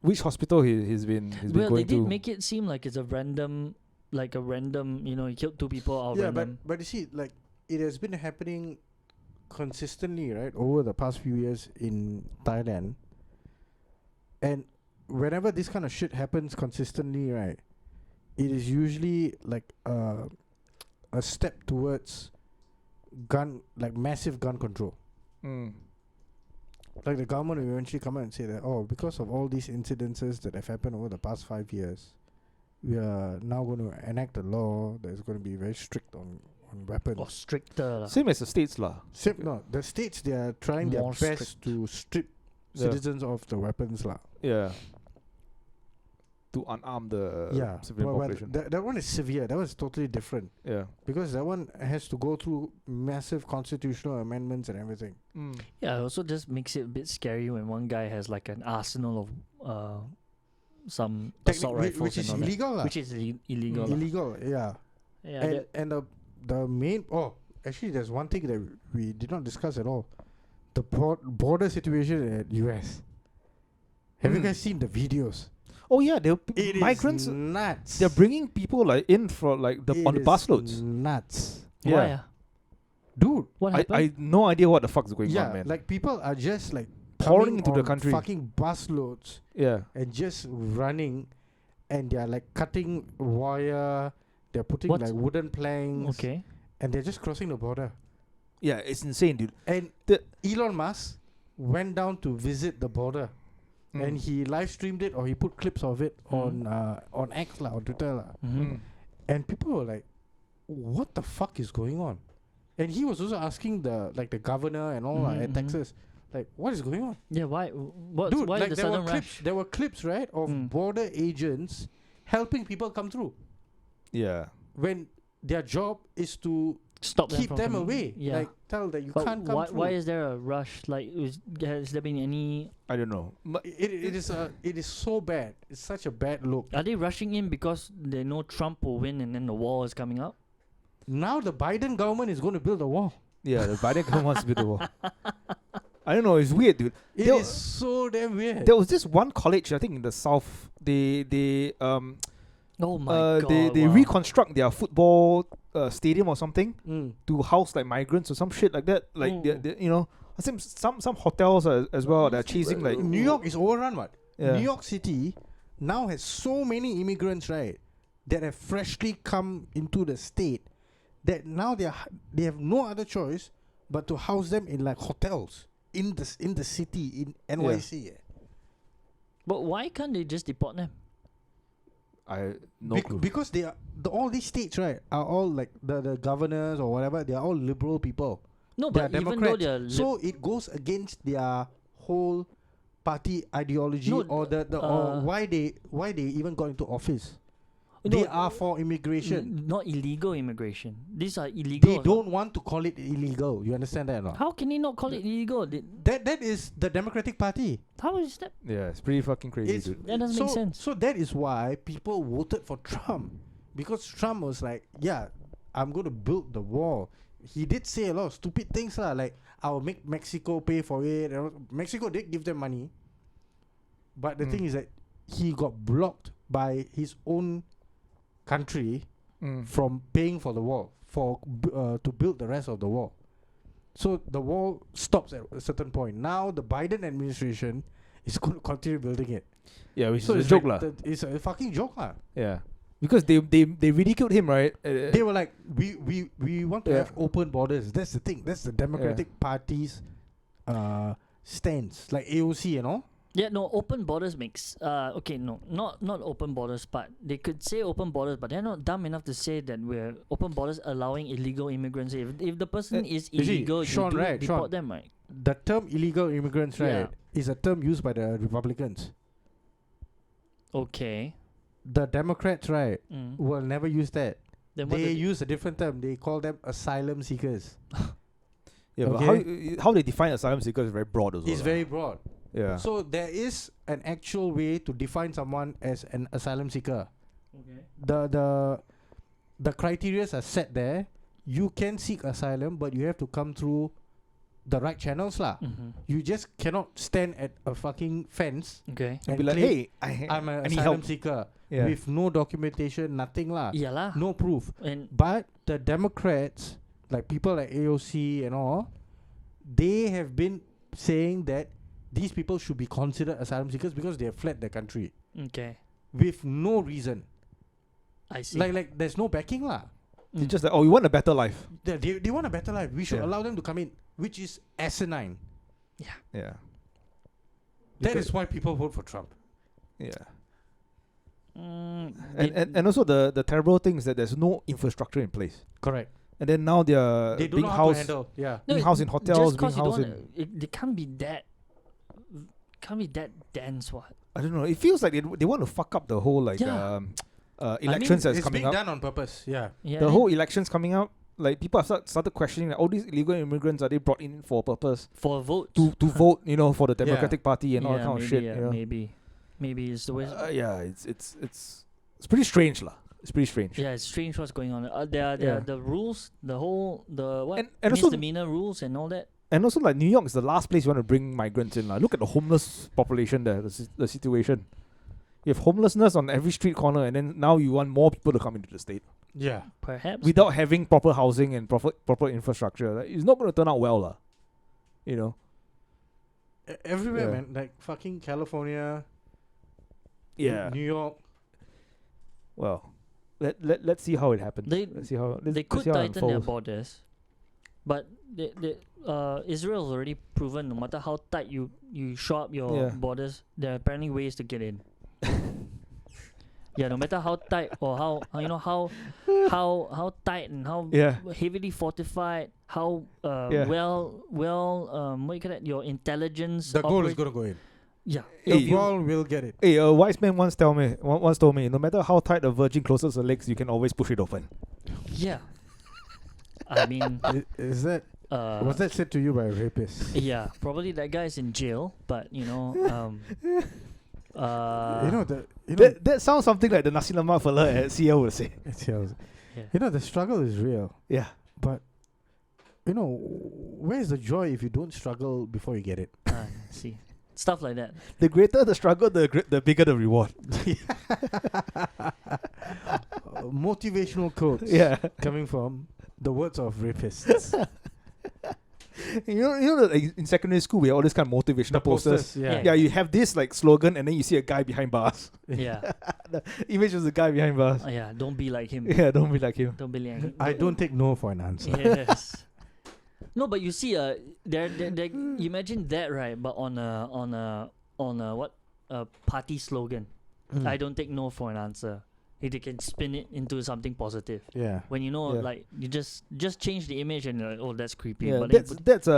Speaker 1: Which hospital he's been
Speaker 3: Well,
Speaker 1: going
Speaker 3: they did
Speaker 1: to?
Speaker 3: make it seem like it's a random, he killed 2 people out of
Speaker 2: Yeah,
Speaker 3: random.
Speaker 2: but you see, like it has been happening consistently, right, over the past few years in Thailand. And whenever this kind of shit happens consistently, right, it is usually like a step towards massive gun control.
Speaker 1: Mm.
Speaker 2: Like the government will eventually come out and say that, because of all these incidences that have happened over the past 5 years, we are now going to enact a law that is going to be very strict on weapons.
Speaker 3: Or stricter. lah.
Speaker 1: Same as the states lah.
Speaker 2: No, the states, they are trying their
Speaker 3: More
Speaker 2: best
Speaker 3: strict.
Speaker 2: to strip
Speaker 1: Yeah.
Speaker 2: citizens of the weapons lah.
Speaker 1: Yeah. To unarm the civilian population.
Speaker 2: That one is severe. That one is totally different
Speaker 1: Yeah.
Speaker 2: because that one has to go through massive constitutional amendments and everything.
Speaker 1: Mm.
Speaker 3: Yeah, it also just makes it a bit scary when one guy has like an arsenal of some assault rifles
Speaker 2: Which is
Speaker 3: and all that.
Speaker 2: illegal lah.
Speaker 3: Which is illegal. lah.
Speaker 2: Illegal, yeah.
Speaker 3: Yeah,
Speaker 2: And
Speaker 3: that-
Speaker 2: and the main actually there's one thing that we did not discuss at all. The border situation at US. Have you guys seen the videos?
Speaker 1: Oh yeah,
Speaker 2: It
Speaker 1: migrants.
Speaker 2: is nuts.
Speaker 1: They're bringing people like in for like on the
Speaker 2: It
Speaker 1: bus
Speaker 2: is
Speaker 1: loads.
Speaker 2: Nuts.
Speaker 3: Why?
Speaker 1: Yeah.
Speaker 2: Dude.
Speaker 3: What
Speaker 1: I
Speaker 3: happened?
Speaker 1: no idea what the fuck's going
Speaker 2: Yeah,
Speaker 1: on, man.
Speaker 2: like people are just like
Speaker 1: Pouring
Speaker 2: coming
Speaker 1: into the
Speaker 2: on
Speaker 1: country.
Speaker 2: fucking bus loads
Speaker 1: Yeah.
Speaker 2: and just running, and they're like cutting wire. They're putting
Speaker 3: What?
Speaker 2: like wooden planks,
Speaker 3: Okay.
Speaker 2: and they're just crossing the border.
Speaker 1: Yeah, it's insane, dude.
Speaker 2: And
Speaker 1: The-
Speaker 2: Elon Musk went down to visit the border,
Speaker 1: Mm.
Speaker 2: and he live streamed it, or he put clips of it on X lah, on Twitter lah.
Speaker 3: Mm-hmm.
Speaker 2: And people were like, "What the fuck is going on?" And he was also asking the governor and all
Speaker 3: Mhm,
Speaker 2: at
Speaker 3: mhm.
Speaker 2: Texas, like, "What is going on?"
Speaker 3: Yeah, why?
Speaker 2: Dude,
Speaker 3: Why
Speaker 2: like
Speaker 3: the
Speaker 2: there were
Speaker 3: sudden
Speaker 2: clips.
Speaker 3: rush?
Speaker 2: There were clips, right, of
Speaker 3: Mm.
Speaker 2: border agents helping people come through
Speaker 1: Yeah.
Speaker 2: when their job is to
Speaker 3: Stop
Speaker 2: keep
Speaker 3: from
Speaker 2: them
Speaker 3: coming-
Speaker 2: away.
Speaker 3: Yeah.
Speaker 2: Like tell that you
Speaker 3: But
Speaker 2: can't come
Speaker 3: why,
Speaker 2: through.
Speaker 3: why is there a rush? Like, has there been any?
Speaker 1: I don't know.
Speaker 2: it is so bad. It's such a bad look.
Speaker 3: Are they rushing in because they know Trump will win and then the wall is coming up?
Speaker 2: Now the Biden government is going to build a wall.
Speaker 1: Yeah, the Biden government wants to build the wall. I don't know. It's weird, dude.
Speaker 2: It
Speaker 1: There-
Speaker 2: is so damn weird.
Speaker 1: There was this one college, I think, in the south. They
Speaker 3: Oh my god!
Speaker 1: they
Speaker 3: wow.
Speaker 1: reconstruct their football stadium or something
Speaker 2: Mm.
Speaker 1: to house like migrants or some shit like that. Like they you know, I think some hotels as well. They're chasing like
Speaker 2: New York is overrun. What?
Speaker 1: Yeah.
Speaker 2: New York City now has so many immigrants, right, that have freshly come into the state, that now they have no other choice but to house them in like hotels in the city in NYC.
Speaker 3: But why can't they just deport them?
Speaker 1: I no clue.
Speaker 2: Because they are all these states, right, are all like the governors or whatever. They are all liberal people.
Speaker 3: No,
Speaker 2: They are
Speaker 3: but even though
Speaker 2: Democrats.
Speaker 3: they're
Speaker 2: So it goes against their whole party ideology
Speaker 3: No,
Speaker 2: or or why they even got into office. They are for immigration.
Speaker 3: not illegal immigration. These are illegal.
Speaker 2: They don't want to call it illegal. You understand that or not?
Speaker 3: How can they not call it illegal?
Speaker 2: That is the Democratic Party.
Speaker 3: How is that?
Speaker 1: Yeah, it's pretty fucking crazy,
Speaker 2: It's,
Speaker 1: dude.
Speaker 3: That doesn't
Speaker 2: so,
Speaker 3: make sense.
Speaker 2: So that is why people voted for Trump, because Trump was like, yeah, I'm going to build the wall. He did say a lot of stupid things lah, like I'll make Mexico pay for it. Mexico did give them money, but the thing is that he got blocked by his own country from paying for the wall to build the rest of the wall. So the wall stops at a certain point. Now the Biden administration is going to continue building it.
Speaker 1: Yeah, which
Speaker 2: So
Speaker 1: is a
Speaker 2: it's
Speaker 1: joke
Speaker 2: like
Speaker 1: lah.
Speaker 2: it's a fucking joke lah.
Speaker 1: Yeah, because they ridiculed him, right?
Speaker 2: They were like, we want to
Speaker 1: Yeah.
Speaker 2: have open borders. That's the thing. That's the Democratic Party's stance, like AOC and all.
Speaker 3: Yeah, no, open borders makes okay, no, not open borders, but they could say open borders, but they're not dumb enough to say that we're open borders allowing illegal immigrants. If the person is
Speaker 2: you see,
Speaker 3: illegal,
Speaker 2: Sean,
Speaker 3: you do
Speaker 2: right,
Speaker 3: deport
Speaker 2: Sean.
Speaker 3: them, right?
Speaker 2: The term illegal immigrants, right,
Speaker 3: Yeah.
Speaker 2: is a term used by the Republicans.
Speaker 3: Okay.
Speaker 2: The Democrats, right,
Speaker 3: Mm.
Speaker 2: will never use that.
Speaker 3: Then what
Speaker 2: They
Speaker 3: do
Speaker 2: use a different term. They call them asylum seekers.
Speaker 1: Yeah, but
Speaker 2: Okay.
Speaker 1: how they define asylum seeker is very broad as well.
Speaker 2: It's very broad.
Speaker 1: yeah.
Speaker 2: So there is an actual way to define someone as an asylum seeker.
Speaker 3: Okay.
Speaker 2: The criteria are set there. You can seek asylum, but you have to come through the right channels lah.
Speaker 3: Mm-hmm.
Speaker 2: You just cannot stand at a fucking fence
Speaker 3: Okay.
Speaker 1: And
Speaker 2: and
Speaker 1: be like,
Speaker 2: claim,
Speaker 1: hey,
Speaker 2: I'm an
Speaker 1: I need
Speaker 2: asylum
Speaker 1: help.
Speaker 2: seeker
Speaker 1: Yeah.
Speaker 2: with no documentation, nothing lah.
Speaker 3: Yeah lah.
Speaker 2: No proof.
Speaker 3: And
Speaker 2: But the Democrats, like people like AOC and all, they have been saying that these people should be considered asylum seekers because they have fled the country
Speaker 3: okay.
Speaker 2: with no reason.
Speaker 3: I see.
Speaker 2: Like there's no backing lah.
Speaker 1: It's just like, oh, we want a better life.
Speaker 2: They want a better life. We should
Speaker 1: Yeah.
Speaker 2: allow them to come in, which is asinine.
Speaker 1: Yeah.
Speaker 2: That is why people vote for Trump.
Speaker 1: Yeah.
Speaker 3: Mm,
Speaker 1: And also the terrible thing is that there's no infrastructure in place.
Speaker 2: Correct.
Speaker 1: And then now they're
Speaker 2: They don't
Speaker 1: being
Speaker 2: know how to
Speaker 1: housed,
Speaker 2: handle. Yeah.
Speaker 1: being housed in hotels,
Speaker 3: just
Speaker 1: being
Speaker 3: 'cause you don't
Speaker 1: housed
Speaker 3: wanna- they can't be that dense. What?
Speaker 1: I don't know. It feels like they want to fuck up the whole like
Speaker 3: Yeah.
Speaker 1: elections that's
Speaker 2: It's
Speaker 1: coming
Speaker 2: being
Speaker 1: up.
Speaker 2: done on purpose. Yeah.
Speaker 3: Yeah.
Speaker 1: The whole elections coming up, like people have started questioning like, all these illegal immigrants, are they brought in for a purpose
Speaker 3: for a vote
Speaker 1: to vote, for the Democratic Party and all that kind of
Speaker 3: maybe,
Speaker 1: shit,
Speaker 3: yeah, maybe it's the way.
Speaker 1: yeah, it's pretty strange lah. It's pretty strange.
Speaker 3: Yeah, it's strange what's going on. There are
Speaker 1: Yeah.
Speaker 3: the rules, the what
Speaker 1: And also
Speaker 3: misdemeanor rules and all that.
Speaker 1: And also, like, New York is the last place you want to bring migrants in. Look at the homeless population there, the situation. You have homelessness on every street corner, and then now you want more people to come into the state
Speaker 2: Yeah.
Speaker 3: Perhaps
Speaker 1: without having proper housing and proper infrastructure. Like, it's not going to turn out well, lah.
Speaker 2: Everywhere,
Speaker 1: Yeah.
Speaker 2: man. Like fucking California.
Speaker 1: Yeah.
Speaker 2: New York.
Speaker 1: Well, let's see how it happens.
Speaker 3: They-
Speaker 1: let's see how
Speaker 3: they
Speaker 1: let's
Speaker 3: could
Speaker 1: see how it
Speaker 3: tighten their
Speaker 1: unfolds.
Speaker 3: borders, but Israel's already proven no matter how tight you shore up your
Speaker 1: Yeah.
Speaker 3: borders, there are apparently ways to get in. Yeah, no matter how tight or how how tight and how
Speaker 1: Yeah.
Speaker 3: heavily fortified, how
Speaker 1: Yeah.
Speaker 3: well what you call that, your intelligence.
Speaker 2: The goal is
Speaker 3: operate-
Speaker 2: going to go in.
Speaker 3: Yeah,
Speaker 1: Hey,
Speaker 2: The ball will get it.
Speaker 1: Hey, a wise man once told me, no matter how tight a virgin closes her legs, you can always push it open.
Speaker 3: yeah. I mean,
Speaker 2: Is that was that said to you by a rapist?
Speaker 3: yeah, probably that guy's in jail, but
Speaker 1: That sounds something like the nasi lemak fella at CL would say.
Speaker 3: yeah.
Speaker 2: The struggle is real,
Speaker 1: Yeah.
Speaker 2: but where's the joy if you don't struggle before you get it?
Speaker 3: See, stuff like that.
Speaker 1: The greater the struggle, the bigger the reward.
Speaker 2: Motivational quotes
Speaker 1: Yeah.
Speaker 2: coming from the words of rapists.
Speaker 1: Like in secondary school we had all this kind of motivational posters.
Speaker 2: Yeah.
Speaker 1: Yeah, you have this like slogan and then you see a guy behind bars.
Speaker 3: Yeah,
Speaker 1: The image is a guy behind bars.
Speaker 3: yeah. Don't be like him.
Speaker 1: Yeah, don't be like him.
Speaker 3: Don't be like him.
Speaker 2: I don't take no for an answer.
Speaker 3: Yes. No, but you see, there, you imagine that, right? But on a what party slogan.
Speaker 2: Mm.
Speaker 3: I don't take no for an answer. They can spin it into something positive.
Speaker 2: Yeah.
Speaker 3: When
Speaker 1: Yeah.
Speaker 3: like you just change the image and you're like, oh, that's creepy.
Speaker 1: Yeah,
Speaker 3: but then you
Speaker 1: that's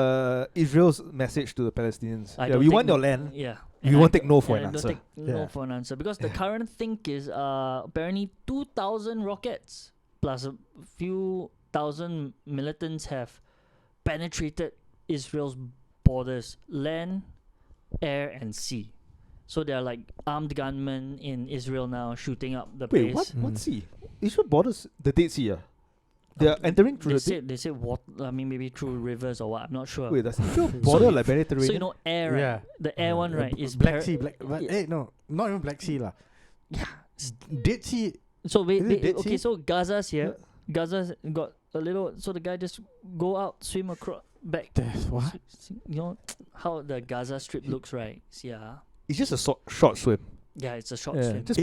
Speaker 1: Israel's message to the Palestinians.
Speaker 3: I
Speaker 1: Yeah,
Speaker 3: don't
Speaker 1: we
Speaker 3: take
Speaker 1: want
Speaker 3: no-
Speaker 1: your land.
Speaker 3: Yeah.
Speaker 1: We
Speaker 3: And
Speaker 1: won't
Speaker 3: I
Speaker 1: take no for
Speaker 3: and
Speaker 1: an
Speaker 3: I don't
Speaker 1: answer.
Speaker 3: take no
Speaker 2: Yeah.
Speaker 3: for an answer because the current think is apparently 2,000 rockets plus a few thousand militants have penetrated Israel's borders, land, air, and sea. So there are like armed gunmen in Israel now shooting up the
Speaker 1: Wait,
Speaker 3: place.
Speaker 1: what? What
Speaker 2: Mm.
Speaker 1: sea? Israel borders the Dead Sea. They are entering through
Speaker 3: They say water. I mean, maybe through rivers or what. I'm not sure.
Speaker 1: Wait, does Israel border like Mediterranean?
Speaker 3: So you know, air, right?
Speaker 2: Yeah.
Speaker 3: The air one, right? Is
Speaker 2: Black
Speaker 3: par-
Speaker 2: Sea. But,
Speaker 3: yeah.
Speaker 2: hey, no, not even Black Sea lah.
Speaker 3: Yeah.
Speaker 2: Dead Sea.
Speaker 3: So wait,
Speaker 2: Is it Dead
Speaker 3: okay.
Speaker 2: Sea?
Speaker 3: So Gaza's here. Gaza's got a little. So the guy just go out, swim across, back.
Speaker 2: There's what?
Speaker 3: You know how the Gaza Strip looks, right? Yeah.
Speaker 1: It's just a short swim.
Speaker 3: Yeah, it's a short
Speaker 1: Yeah,
Speaker 3: swim.
Speaker 1: just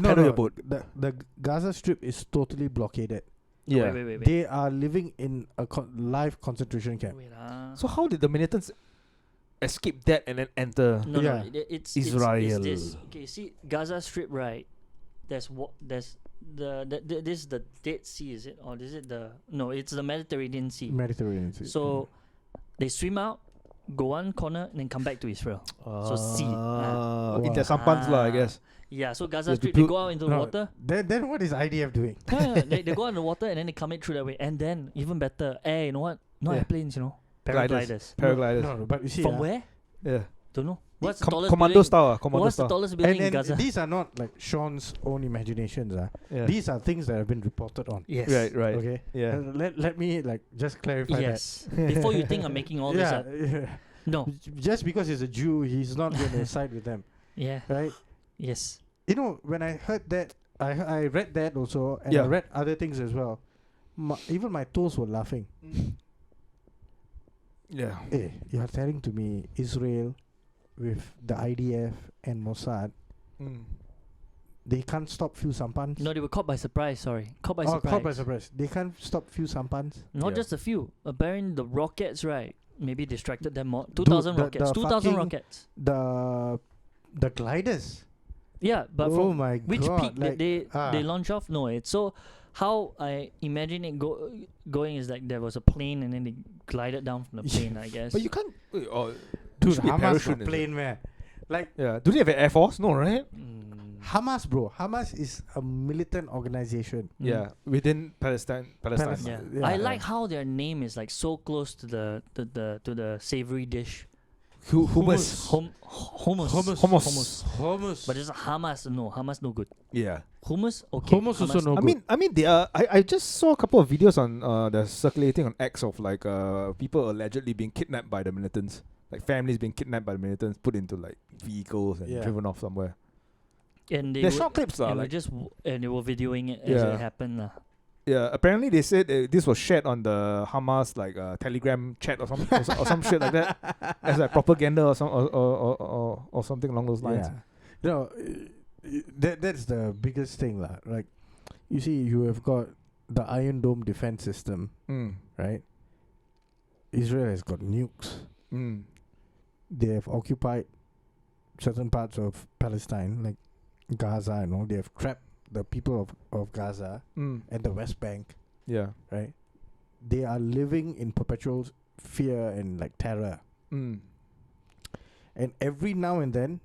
Speaker 1: paddle
Speaker 2: no,
Speaker 1: your boat.
Speaker 2: The Gaza Strip is totally blockaded.
Speaker 1: Yeah.
Speaker 3: Wait.
Speaker 2: They are living in a live concentration camp.
Speaker 3: Wait,
Speaker 1: So how did the militants escape that and then enter?
Speaker 3: no,
Speaker 2: Yeah.
Speaker 3: it's
Speaker 1: Israel.
Speaker 3: It's this. Okay, see Gaza Strip, right? There's this is the Dead Sea, is it? Or is it the no? It's the Mediterranean Sea.
Speaker 2: Mediterranean Sea.
Speaker 3: So they swim out, go one corner, and then come back to Israel. So sea.
Speaker 1: In the sampans lah, I guess.
Speaker 3: Yeah, so Gaza
Speaker 1: have to
Speaker 3: Strip, they
Speaker 1: build-
Speaker 3: go out into the
Speaker 2: No,
Speaker 3: water.
Speaker 2: Then what is IDF doing?
Speaker 3: No, they go out in the water and then they come in through that way. And then, even better, you know what? Not
Speaker 1: Yeah.
Speaker 3: airplanes,
Speaker 1: Gliders.
Speaker 3: paragliders.
Speaker 1: Paragliders.
Speaker 2: No, but you see,
Speaker 3: From where?
Speaker 1: Yeah.
Speaker 3: Don't know. What's the tallest
Speaker 1: commando
Speaker 3: building?
Speaker 1: style. Commando
Speaker 3: What's the
Speaker 1: style.
Speaker 3: tallest building in
Speaker 2: And
Speaker 3: Gaza?
Speaker 2: these are not like Sean's own imaginations.
Speaker 1: Yeah.
Speaker 2: These are things that have been reported on.
Speaker 3: Yes.
Speaker 1: Right.
Speaker 2: Okay.
Speaker 1: Yeah.
Speaker 2: Let me like just clarify
Speaker 3: Yes. Before you think I'm making all this up.
Speaker 2: yeah.
Speaker 3: No.
Speaker 2: Just because he's a Jew, he's not going to side with them,
Speaker 3: Yeah.
Speaker 2: right?
Speaker 3: Yes.
Speaker 2: You know, when I heard that, I read that also, and
Speaker 1: Yeah.
Speaker 2: I read other things as well. Even my toes were laughing.
Speaker 1: Yeah.
Speaker 2: Hey, you're telling to me Israel with the IDF and Mossad, they can't stop few sampans?
Speaker 3: No, they were caught by surprise. Sorry, caught by surprise.
Speaker 2: Caught by surprise. They can't stop few sampans?
Speaker 3: Not
Speaker 1: Yeah.
Speaker 3: just a few. Apparently, the rockets, right? Maybe distracted them more.
Speaker 2: Dude,
Speaker 3: 2,000
Speaker 2: the
Speaker 3: rockets. 2,000
Speaker 2: fucking-
Speaker 3: rockets.
Speaker 2: The gliders.
Speaker 3: Yeah, but
Speaker 2: oh
Speaker 3: from
Speaker 2: my
Speaker 3: which
Speaker 2: god.
Speaker 3: peak
Speaker 2: like,
Speaker 3: did they launch off? No, it's so. How I imagine it going is like there was a plane and then they glided down from the plane. I guess.
Speaker 1: But you can't.
Speaker 2: dude,
Speaker 1: should be a
Speaker 2: Hamas
Speaker 1: parachute,
Speaker 2: got
Speaker 1: is it?
Speaker 2: plane man. Like
Speaker 1: Yeah. Do they have an air force? No, right?
Speaker 2: Hamas, bro. Hamas is a militant organization.
Speaker 1: Yeah. Within Palestine.
Speaker 3: Yeah.
Speaker 2: Yeah.
Speaker 3: I like how their name is like so close to the savory dish.
Speaker 1: Hummus.
Speaker 2: Hummus.
Speaker 3: But it's Hamas. No, Hamas no good.
Speaker 1: Yeah.
Speaker 3: Hummus, okay.
Speaker 2: Hummus also no
Speaker 1: I
Speaker 2: good.
Speaker 1: mean, they are. I just saw a couple of videos on they're circulating on X of like people allegedly being kidnapped by the militants, like families being kidnapped by the militants, put into like vehicles and
Speaker 2: Yeah.
Speaker 1: driven off somewhere.
Speaker 3: And they
Speaker 1: They're
Speaker 3: were,
Speaker 1: short clips,
Speaker 3: and
Speaker 1: like
Speaker 3: they were videoing it as
Speaker 1: Yeah.
Speaker 3: it happened.
Speaker 1: yeah. Apparently, they said this was shared on the Hamas like Telegram chat or some or some shit like that as like propaganda or some or something along those lines.
Speaker 2: Yeah. You know, that's the biggest thing, lah. Like, you see, you have got the Iron Dome defense system, right? Israel has got nukes. They have occupied certain parts of Palestine, like Gaza and all. They have trapped the people of Gaza and the West Bank,
Speaker 1: Yeah.
Speaker 2: right? They are living in perpetual fear and like terror. And every now and then,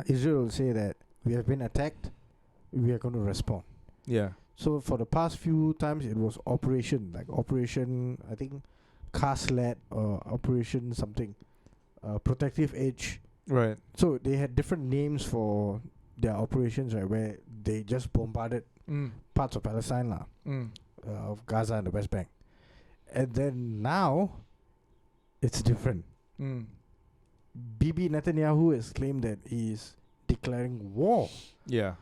Speaker 2: Israel will say that we have been attacked, we are going to respond.
Speaker 1: Yeah.
Speaker 2: So for the past few times, it was Operation, I think, Caslet or Operation something, Protective Edge.
Speaker 1: Right.
Speaker 2: So they had different names for their operations, right, where they just bombarded parts of Palestine, of Gaza and the West Bank. And then now, it's different. Bibi Netanyahu has claimed that he is declaring war
Speaker 1: Yeah.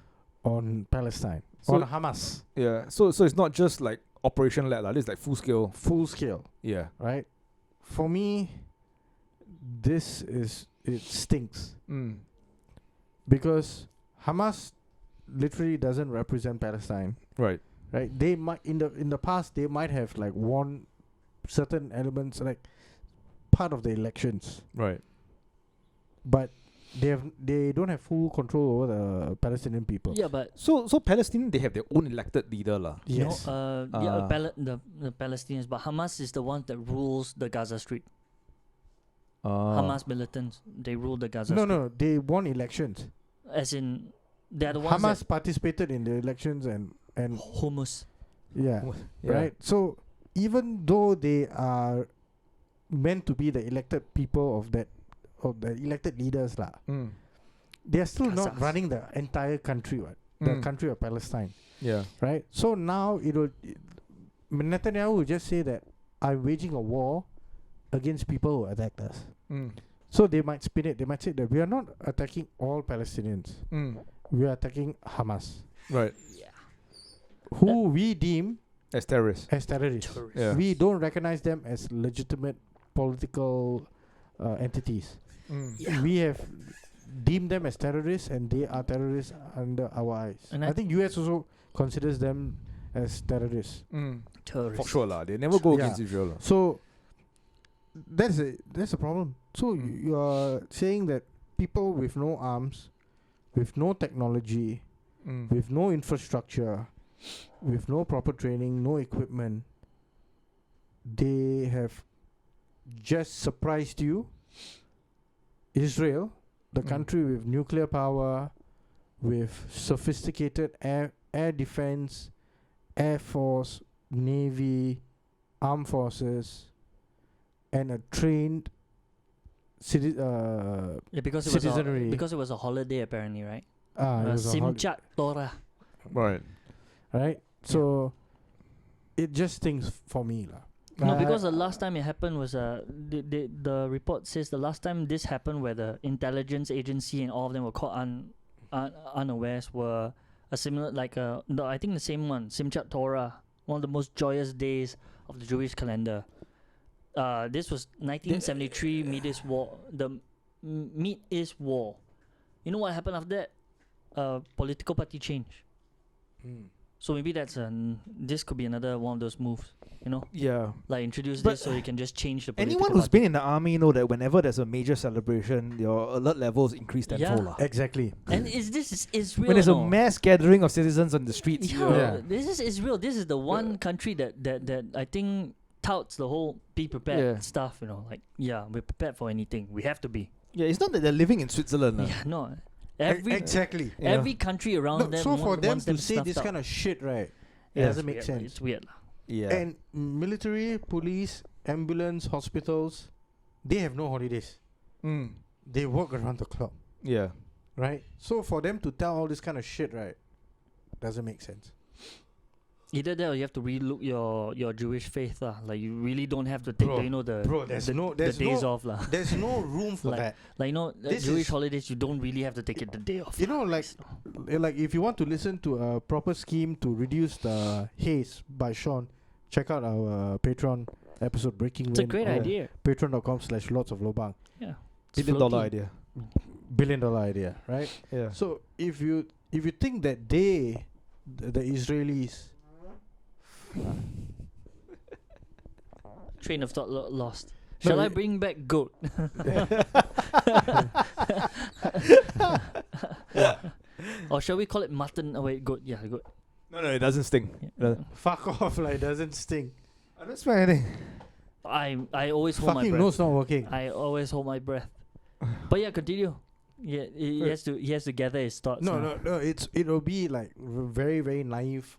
Speaker 2: on Palestine,
Speaker 1: So-
Speaker 2: on Hamas,
Speaker 1: Yeah. So it's not just like operation led, this is like full scale.
Speaker 2: full scale,
Speaker 1: Yeah.
Speaker 2: right? For me, it stinks because Hamas literally doesn't represent Palestine,
Speaker 1: Right.
Speaker 2: right? They might in the past they might have like won certain elements, like part of the elections,
Speaker 1: Right.
Speaker 2: but they don't have full control over the Palestinian people.
Speaker 3: Yeah, but
Speaker 1: So Palestinian, they have their own elected leader lah.
Speaker 2: Yes.
Speaker 3: the Palestinians, but Hamas is the one that rules the Gaza Strip. Hamas militants, they rule the Gaza Strip.
Speaker 2: No, they won elections.
Speaker 3: As in, they're the ones
Speaker 2: Hamas participated in the elections and
Speaker 3: hummus.
Speaker 2: yeah,
Speaker 1: Yeah.
Speaker 2: right. So even though they are meant to be the elected people of the elected leaders lah, they are still not
Speaker 3: Kazakh.
Speaker 2: running the entire country, right? The country of Palestine,
Speaker 1: Yeah.
Speaker 2: right? So now Netanyahu will just say that I'm waging a war against people who attacked us. So they might spin it. They might say that we are not attacking all Palestinians. We are attacking Hamas,
Speaker 1: Right.
Speaker 2: who we deem
Speaker 1: As terrorists.
Speaker 2: as terrorists.
Speaker 3: Terrorists.
Speaker 1: Yeah.
Speaker 2: We don't recognize them as legitimate political entities.
Speaker 3: Yeah.
Speaker 2: We have deemed them as terrorists, and they are terrorists under our eyes.
Speaker 3: And
Speaker 2: I
Speaker 3: I
Speaker 2: think US also considers them as terrorists.
Speaker 3: Terrorists.
Speaker 1: For sure lah. They never go
Speaker 2: Yeah.
Speaker 1: against Israel lah.
Speaker 2: So that's a problem. So you are saying that people with no arms, with no technology, with no infrastructure, with no proper training, no equipment, they have just surprised you. Israel, the country with nuclear power, with sophisticated air defense, air force, navy, armed forces, and a trained
Speaker 3: Yeah,
Speaker 2: citizenry.
Speaker 3: because it was a holiday apparently, right?
Speaker 2: It was a
Speaker 3: Simchat Torah.
Speaker 1: Right.
Speaker 2: right? So it just stinks for me, lah.
Speaker 3: No, because the last time it happened was the report says the last time this happened where the intelligence agency and all of them were caught unawares were a similar I think the same one, Simchat Torah, one of the most joyous days of the Jewish calendar. This was 1973 Mideast War. The Mideast War. You know what happened after that? Political party change. So maybe this could be another one of those moves. You know,
Speaker 1: Yeah.
Speaker 3: like introduce
Speaker 1: But
Speaker 3: this so you can just change the political
Speaker 1: Anyone who's
Speaker 3: party.
Speaker 1: been in the army know that whenever there's a major celebration, your alert levels increase tenfold.
Speaker 3: Yeah.
Speaker 1: lah.
Speaker 2: Exactly.
Speaker 3: And this is Israel.
Speaker 1: When there's a
Speaker 3: no?
Speaker 1: mass gathering of citizens on the streets,
Speaker 3: Yeah,
Speaker 2: Yeah.
Speaker 3: this is Israel. This is the one country that I think touts the whole be prepared
Speaker 1: Yeah.
Speaker 3: stuff. You know, like we're prepared for anything. We have to be.
Speaker 1: yeah, it's not that they're living in Switzerland. lah.
Speaker 3: Yeah, no. Every
Speaker 2: Exactly.
Speaker 1: Yeah.
Speaker 3: every country around
Speaker 2: No,
Speaker 3: them.
Speaker 2: so for them
Speaker 3: wants
Speaker 2: to say
Speaker 3: snuffed
Speaker 2: this
Speaker 3: out.
Speaker 2: kind of shit, right? It
Speaker 1: Yeah.
Speaker 2: doesn't make
Speaker 3: Weird,
Speaker 2: sense.
Speaker 3: It's weird. lah.
Speaker 1: Yeah.
Speaker 2: And military, police, ambulance, hospitals, they have no holidays.
Speaker 1: Mm.
Speaker 2: They work around the clock,
Speaker 1: Yeah.
Speaker 2: right? So for them to tell all this kind of shit, right, doesn't make sense.
Speaker 3: Either that or you have to relook your Jewish faith lah. Like you really don't have to take
Speaker 2: Bro,
Speaker 3: the
Speaker 2: there's
Speaker 3: the,
Speaker 2: no
Speaker 3: the
Speaker 2: there's
Speaker 3: days
Speaker 2: no
Speaker 3: off lah.
Speaker 2: there's no room for
Speaker 3: Like-
Speaker 2: that.
Speaker 3: Like
Speaker 2: This
Speaker 3: Jewish
Speaker 2: is-
Speaker 3: holidays you don't really have to take it the day off.
Speaker 2: You know, like if you want to listen to a proper scheme to reduce the haze by Sean, check out our Patreon episode Breaking
Speaker 3: It's a
Speaker 2: Wind.
Speaker 3: great
Speaker 2: on
Speaker 3: idea.
Speaker 2: Patreon.com/lots of lobang.
Speaker 3: Yeah.
Speaker 1: $1 billion idea.
Speaker 2: $1 billion idea, right?
Speaker 1: Yeah.
Speaker 2: So if you think that they, the Israelis,
Speaker 3: Train of thought lost.
Speaker 2: No,
Speaker 3: Shall I
Speaker 2: y-
Speaker 3: bring back goat? Or shall we call it mutton? Oh wait, goat. Yeah, goat.
Speaker 1: No, it doesn't sting.
Speaker 3: Yeah.
Speaker 2: fuck off, like doesn't sting.
Speaker 1: I don't smell anything.
Speaker 3: I always hold my
Speaker 2: Fucking
Speaker 3: breath.
Speaker 2: nose not working.
Speaker 3: I always hold my breath. But yeah, continue. Yeah, he has to gather his thoughts.
Speaker 2: No,
Speaker 3: now.
Speaker 2: no, no. It'll be like very, very naive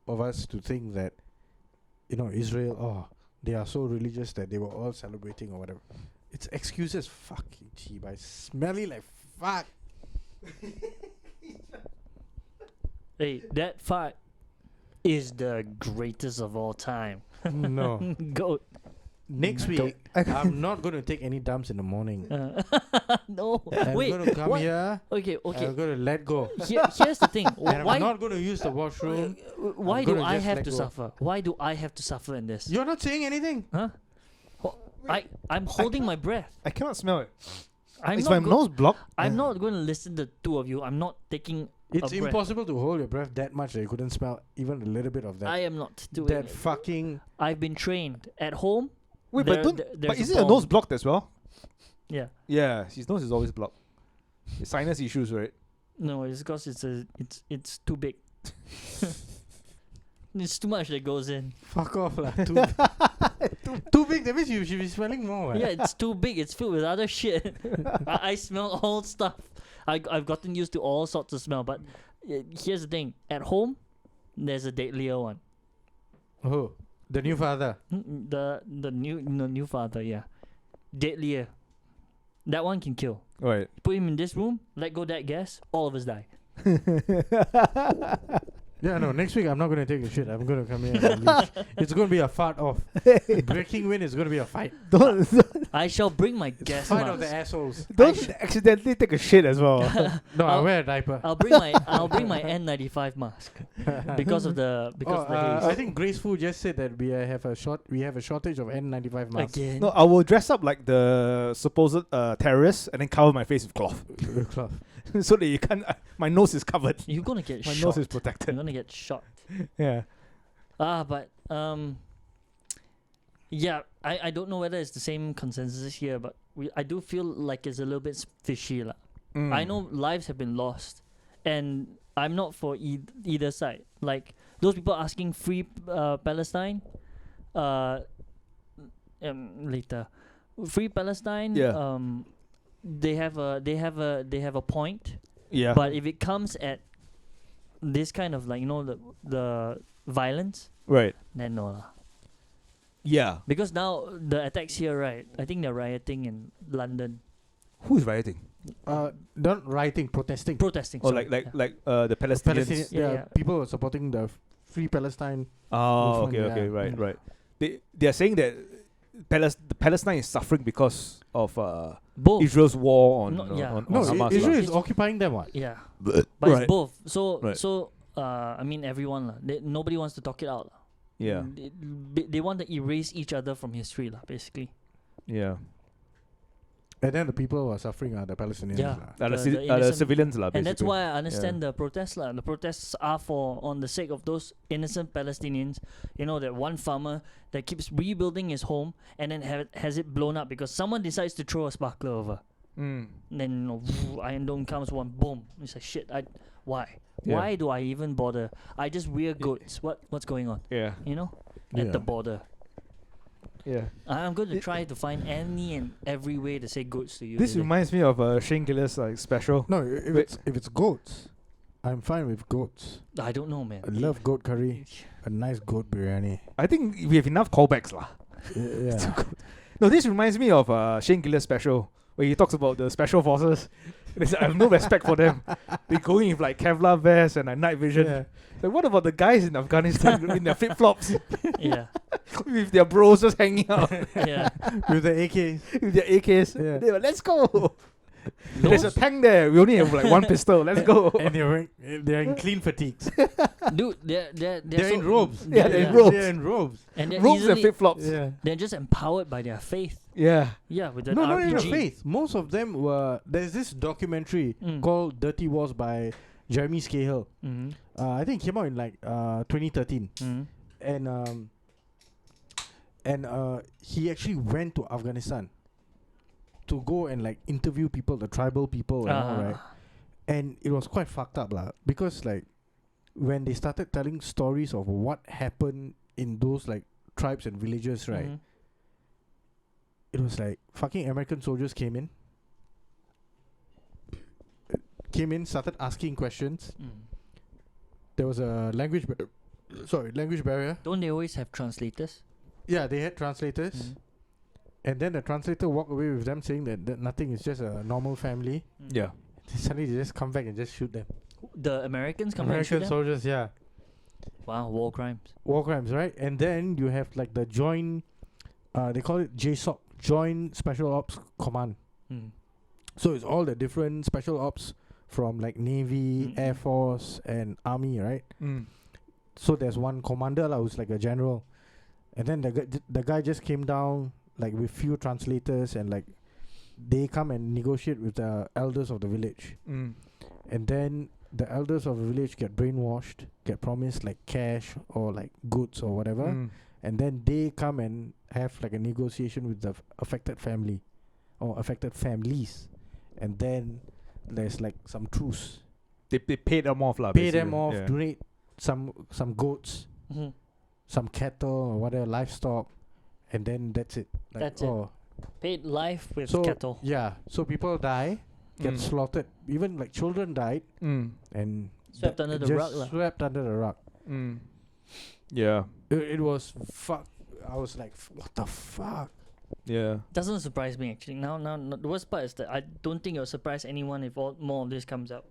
Speaker 2: of us to think that, Israel. Oh, they are so religious that they were all celebrating or whatever. It's excuses. Fucking cheap. Smelly like fuck.
Speaker 3: Hey, that fart is the greatest of all time.
Speaker 2: No.
Speaker 3: Goat.
Speaker 2: Next week, I'm not going to take any dumps in the morning.
Speaker 3: No.
Speaker 2: I'm
Speaker 3: Wait.
Speaker 2: going to come
Speaker 3: what?
Speaker 2: here.
Speaker 3: Okay.
Speaker 2: I'm going to let go.
Speaker 3: Here's the thing.
Speaker 2: And
Speaker 3: Why?
Speaker 2: I'm not going to use the washroom.
Speaker 3: Why
Speaker 2: I'm
Speaker 3: do
Speaker 2: gonna
Speaker 3: I
Speaker 2: just
Speaker 3: have
Speaker 2: let
Speaker 3: to
Speaker 2: go.
Speaker 3: suffer? Why do I have to suffer in this?
Speaker 2: You're not saying anything.
Speaker 3: Huh? I'm holding my breath.
Speaker 1: I cannot smell it.
Speaker 3: I'm
Speaker 1: Is
Speaker 3: not
Speaker 1: my nose blocked?
Speaker 3: I'm not going to listen to the two of you. I'm not taking.
Speaker 2: It's
Speaker 3: a breath.
Speaker 2: impossible to hold your breath that much that you couldn't smell even a little bit of that.
Speaker 3: I am not doing
Speaker 2: That
Speaker 3: it.
Speaker 2: fucking.
Speaker 3: I've been trained at home.
Speaker 1: Wait,
Speaker 3: There-
Speaker 1: but don't.
Speaker 3: there-
Speaker 1: But
Speaker 3: there's
Speaker 1: is
Speaker 3: a
Speaker 1: it your
Speaker 3: bomb.
Speaker 1: nose blocked as well?
Speaker 3: Yeah.
Speaker 1: Yeah, his nose is always blocked. His sinus issues, right?
Speaker 3: No, it's because it's too big. It's too much that goes in.
Speaker 2: Fuck off, lah. Too big. That means you should be smelling more. Right?
Speaker 3: Yeah, it's too big. It's filled with other shit. I smell all stuff. I've gotten used to all sorts of smell. But here's the thing: at home, there's a deadlier one.
Speaker 2: Oh, the new father.
Speaker 3: The new father, yeah, deadlier. That one can kill.
Speaker 1: Right.
Speaker 3: Put him in this room, let go that gas, all of us die.
Speaker 2: Yeah, no. Next week I'm not gonna take a shit. I'm gonna come here. And unleash. It's gonna be a fart off. Breaking wind is gonna be a fight.
Speaker 1: don't
Speaker 3: I shall bring my gas
Speaker 2: Fight of
Speaker 3: mask.
Speaker 2: the assholes.
Speaker 1: don't accidentally take a shit as well.
Speaker 2: No, I
Speaker 3: I'll-
Speaker 2: wear a diaper.
Speaker 3: I'll bring my N95 mask because of the haze.
Speaker 2: I think Graceful just said that we have a shortage of N95 masks.
Speaker 3: Again.
Speaker 1: No, I will dress up like the supposed terrorist and then cover my face with cloth so that you can't. My nose is covered.
Speaker 3: You're gonna get
Speaker 1: My
Speaker 3: shot.
Speaker 1: nose is
Speaker 3: You're
Speaker 1: protected.
Speaker 3: gonna get shot.
Speaker 1: Yeah.
Speaker 3: But yeah, I don't know whether it's the same consensus here, but I do feel like it's a little bit fishy lah.
Speaker 1: Mm.
Speaker 3: I know lives have been lost, and I'm not for either side. Like those people asking free Palestine, later, free Palestine.
Speaker 1: Yeah.
Speaker 3: They have a point,
Speaker 1: Yeah.
Speaker 3: but if it comes at this kind of like the violence,
Speaker 1: Right.
Speaker 3: then no lah.
Speaker 1: Yeah.
Speaker 3: Because now the attacks here, right? I think they're rioting in London.
Speaker 1: Who's rioting?
Speaker 2: Not rioting, protesting.
Speaker 3: Protesting.
Speaker 1: Or
Speaker 3: sorry,
Speaker 1: like
Speaker 3: yeah.
Speaker 1: the Palestinians.
Speaker 2: Palestinian,
Speaker 3: Yeah,
Speaker 2: yeah,
Speaker 3: yeah.
Speaker 2: people are supporting the Free Palestine.
Speaker 1: Oh,
Speaker 2: movement,
Speaker 1: okay,
Speaker 2: yeah.
Speaker 1: right,
Speaker 3: Mm.
Speaker 1: right. They are saying that Palestine is suffering because of
Speaker 3: Both.
Speaker 1: Israel's war on
Speaker 3: No, yeah.
Speaker 1: on
Speaker 2: No,
Speaker 1: Hamas.
Speaker 2: Israel
Speaker 1: lah.
Speaker 2: is occupying them. What?
Speaker 3: Yeah.
Speaker 1: But
Speaker 3: But
Speaker 1: right.
Speaker 3: it's both. So
Speaker 1: Right.
Speaker 3: I mean everyone lah. Nobody wants to talk it out lah.
Speaker 1: Yeah,
Speaker 3: They want to erase each other from history lah, basically.
Speaker 1: yeah.
Speaker 2: And then the people who are suffering are the Palestinians.
Speaker 3: Yeah.
Speaker 2: lah.
Speaker 3: The
Speaker 1: The
Speaker 3: innocent-
Speaker 1: civilians lah,
Speaker 3: And that's
Speaker 1: basically.
Speaker 3: why I understand the protests lah. The protests are on the sake of those innocent Palestinians. You know, that one farmer that keeps rebuilding his home and then has it blown up because someone decides to throw a sparkler over.
Speaker 1: Mm.
Speaker 3: And then Iron Dome comes, one boom. It's like shit. Why?
Speaker 1: Yeah.
Speaker 3: Why do I even bother? I just rear goats. What's going on?
Speaker 1: Yeah,
Speaker 3: You know, at
Speaker 2: Yeah.
Speaker 3: the border.
Speaker 1: yeah.
Speaker 3: I'm going to try to find any and every way to say goats to you.
Speaker 1: This
Speaker 3: today.
Speaker 1: reminds me of Shane Gillis like special.
Speaker 2: No, if it's goats, I'm fine with goats.
Speaker 3: I don't know, man.
Speaker 2: I love goat curry. A nice goat biryani.
Speaker 1: I think we have enough callbacks lah.
Speaker 2: Yeah.
Speaker 1: No, this reminds me of Shane Gillis special where he talks about the special forces. I have no respect for them. They going with like Kevlar vests and night vision.
Speaker 2: Yeah.
Speaker 1: Like, what about the guys in Afghanistan in their flip flops
Speaker 3: Yeah,
Speaker 1: with their bros just hanging out
Speaker 3: yeah.
Speaker 2: With the AKs.
Speaker 1: with their AKs?
Speaker 2: Yeah.
Speaker 1: They were, let's go. There's a tank there. We only have like one pistol. Let's go.
Speaker 2: And they're in clean fatigues.
Speaker 3: Dude, they're
Speaker 2: They're
Speaker 3: so,
Speaker 2: in robes.
Speaker 1: Yeah, they're in robes.
Speaker 2: They're in robes.
Speaker 3: and they're
Speaker 1: Robes and
Speaker 3: easily,
Speaker 1: flip flops.
Speaker 2: Yeah.
Speaker 3: they're just empowered by their faith.
Speaker 1: Yeah.
Speaker 3: Yeah, with an
Speaker 2: No, not even
Speaker 3: RPG.
Speaker 2: faith. Most of them were. There's this documentary
Speaker 3: Mm.
Speaker 2: called Dirty Wars by Jeremy Scahill.
Speaker 3: Mm-hmm.
Speaker 2: I think it came out in like 2013.
Speaker 3: Mm-hmm.
Speaker 2: And he actually went to Afghanistan to go and like interview people, the tribal people and all, right? And it was quite fucked up lah, because like when they started telling stories of what happened in those like tribes and villages, right?
Speaker 3: Mhm.
Speaker 2: It was like fucking American soldiers came in, started asking questions.
Speaker 3: Mm.
Speaker 2: There was a language barrier.
Speaker 3: Don't they always have translators?
Speaker 2: Yeah, they had translators.
Speaker 3: Mm.
Speaker 2: And then the translator walked away with them saying that nothing is just a normal family.
Speaker 3: Mm.
Speaker 1: Yeah.
Speaker 2: Suddenly they just come back and just shoot them.
Speaker 3: The Americans come and shoot
Speaker 2: American
Speaker 3: them?
Speaker 2: soldiers, yeah.
Speaker 3: Wow, war crimes.
Speaker 2: War crimes, right? And then you have like the joint, they call it JSOC, Joint Special Ops Command.
Speaker 3: Mm.
Speaker 2: So it's all the different special ops from like Navy,
Speaker 3: Mm-mm.
Speaker 2: Air Force, and Army, right?
Speaker 1: Mm.
Speaker 2: So there's one commander lah, who's like a general. And then the guy just came down like with few translators, and like they come and negotiate with the elders of the village.
Speaker 1: Mm.
Speaker 2: And then the elders of the village get brainwashed, get promised like cash or like goods or whatever.
Speaker 1: Mm.
Speaker 2: And then they come and have like a negotiation with the affected family or affected families. And then there's like some truce.
Speaker 1: They paid them off lah.
Speaker 2: Pay them
Speaker 1: basically.
Speaker 2: off,
Speaker 1: Yeah.
Speaker 2: donate some goats,
Speaker 3: Mm-hmm.
Speaker 2: some cattle or whatever, livestock, and then that's it. Like,
Speaker 3: That's it. Paid life with
Speaker 2: So
Speaker 3: cattle.
Speaker 2: yeah, so people die, get
Speaker 1: Mm.
Speaker 2: slaughtered. Even like children died,
Speaker 1: Mm.
Speaker 2: and
Speaker 3: Swept
Speaker 2: that
Speaker 3: under the
Speaker 2: just
Speaker 3: rug lah.
Speaker 2: Swept under the rug.
Speaker 1: Mm. Yeah.
Speaker 2: It was fuck. I was like, what the fuck?
Speaker 1: Yeah.
Speaker 3: Doesn't surprise me actually. Now, the worst part is that I don't think it'll surprise anyone if more of this comes out.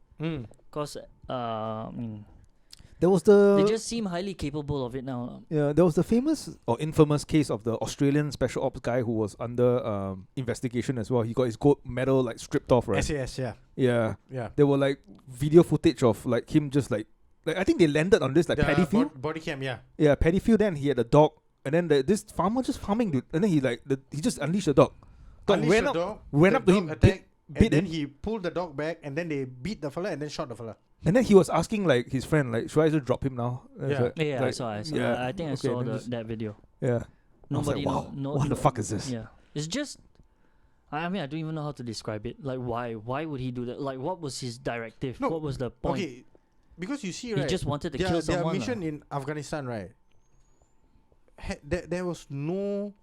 Speaker 3: Cause
Speaker 1: There was
Speaker 3: they just seem highly capable of it now.
Speaker 1: Yeah, there was the famous or infamous case of the Australian special ops guy who was under investigation as well. He got his gold medal like stripped off, right?
Speaker 2: SAS, yeah,
Speaker 1: Yeah.
Speaker 2: yeah.
Speaker 1: There were like video footage of like him just like I think they landed on this like paddy field.
Speaker 2: Body cam, yeah.
Speaker 1: Yeah, paddy field. Then he had a dog, and then this farmer just farming, dude. And then he just unleashed the dog. Dog
Speaker 2: Unleashed
Speaker 1: ran
Speaker 2: the
Speaker 1: up,
Speaker 2: dog,
Speaker 1: ran
Speaker 2: the
Speaker 1: up to
Speaker 2: dog
Speaker 1: him,
Speaker 2: attacked,
Speaker 1: bit
Speaker 2: and then
Speaker 1: him.
Speaker 2: he pulled the dog back, and then they beat the fella and then shot the fella.
Speaker 1: And then he was asking like his friend like, should I just drop him now? And it's
Speaker 2: Yeah.
Speaker 1: like-
Speaker 3: Yeah, I
Speaker 1: like,
Speaker 3: saw.
Speaker 1: yeah,
Speaker 3: I think I
Speaker 1: okay,
Speaker 3: saw
Speaker 1: then just-
Speaker 3: that video.
Speaker 1: Yeah. I was
Speaker 3: Nobody
Speaker 1: like, wow,
Speaker 3: know.
Speaker 1: what the fuck is this?
Speaker 3: Yeah, it's just. I mean, I don't even know how to describe it. Like, why? Why would he do that? Like, what was his directive?
Speaker 2: No,
Speaker 3: What was the point?
Speaker 2: Okay, because you see,
Speaker 3: He
Speaker 2: right?
Speaker 3: just wanted to kill
Speaker 2: their
Speaker 3: someone.
Speaker 2: mission in Afghanistan, right? There was no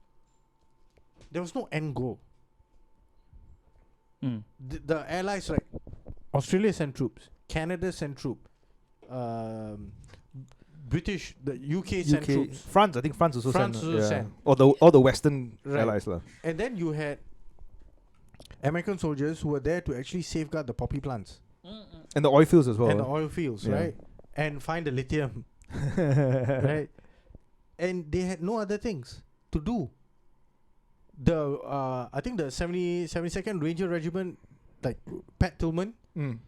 Speaker 2: end goal.
Speaker 3: Mm.
Speaker 2: The allies, like Australia sent troops, Canada sent troops, British, the UK sent troops.
Speaker 1: France, I think France also
Speaker 2: France
Speaker 1: sent.
Speaker 2: also
Speaker 1: Yeah.
Speaker 2: sent.
Speaker 1: Or all the Western
Speaker 2: Right.
Speaker 1: allies lah.
Speaker 2: And then you had American soldiers who were there to actually safeguard the poppy plants
Speaker 1: And the oil fields as well.
Speaker 2: and the oil fields,
Speaker 1: Yeah.
Speaker 2: right? And find the lithium, right? And they had no other things to do. The I think the 72nd Ranger Regiment, like Pat Tillman,
Speaker 1: Mm.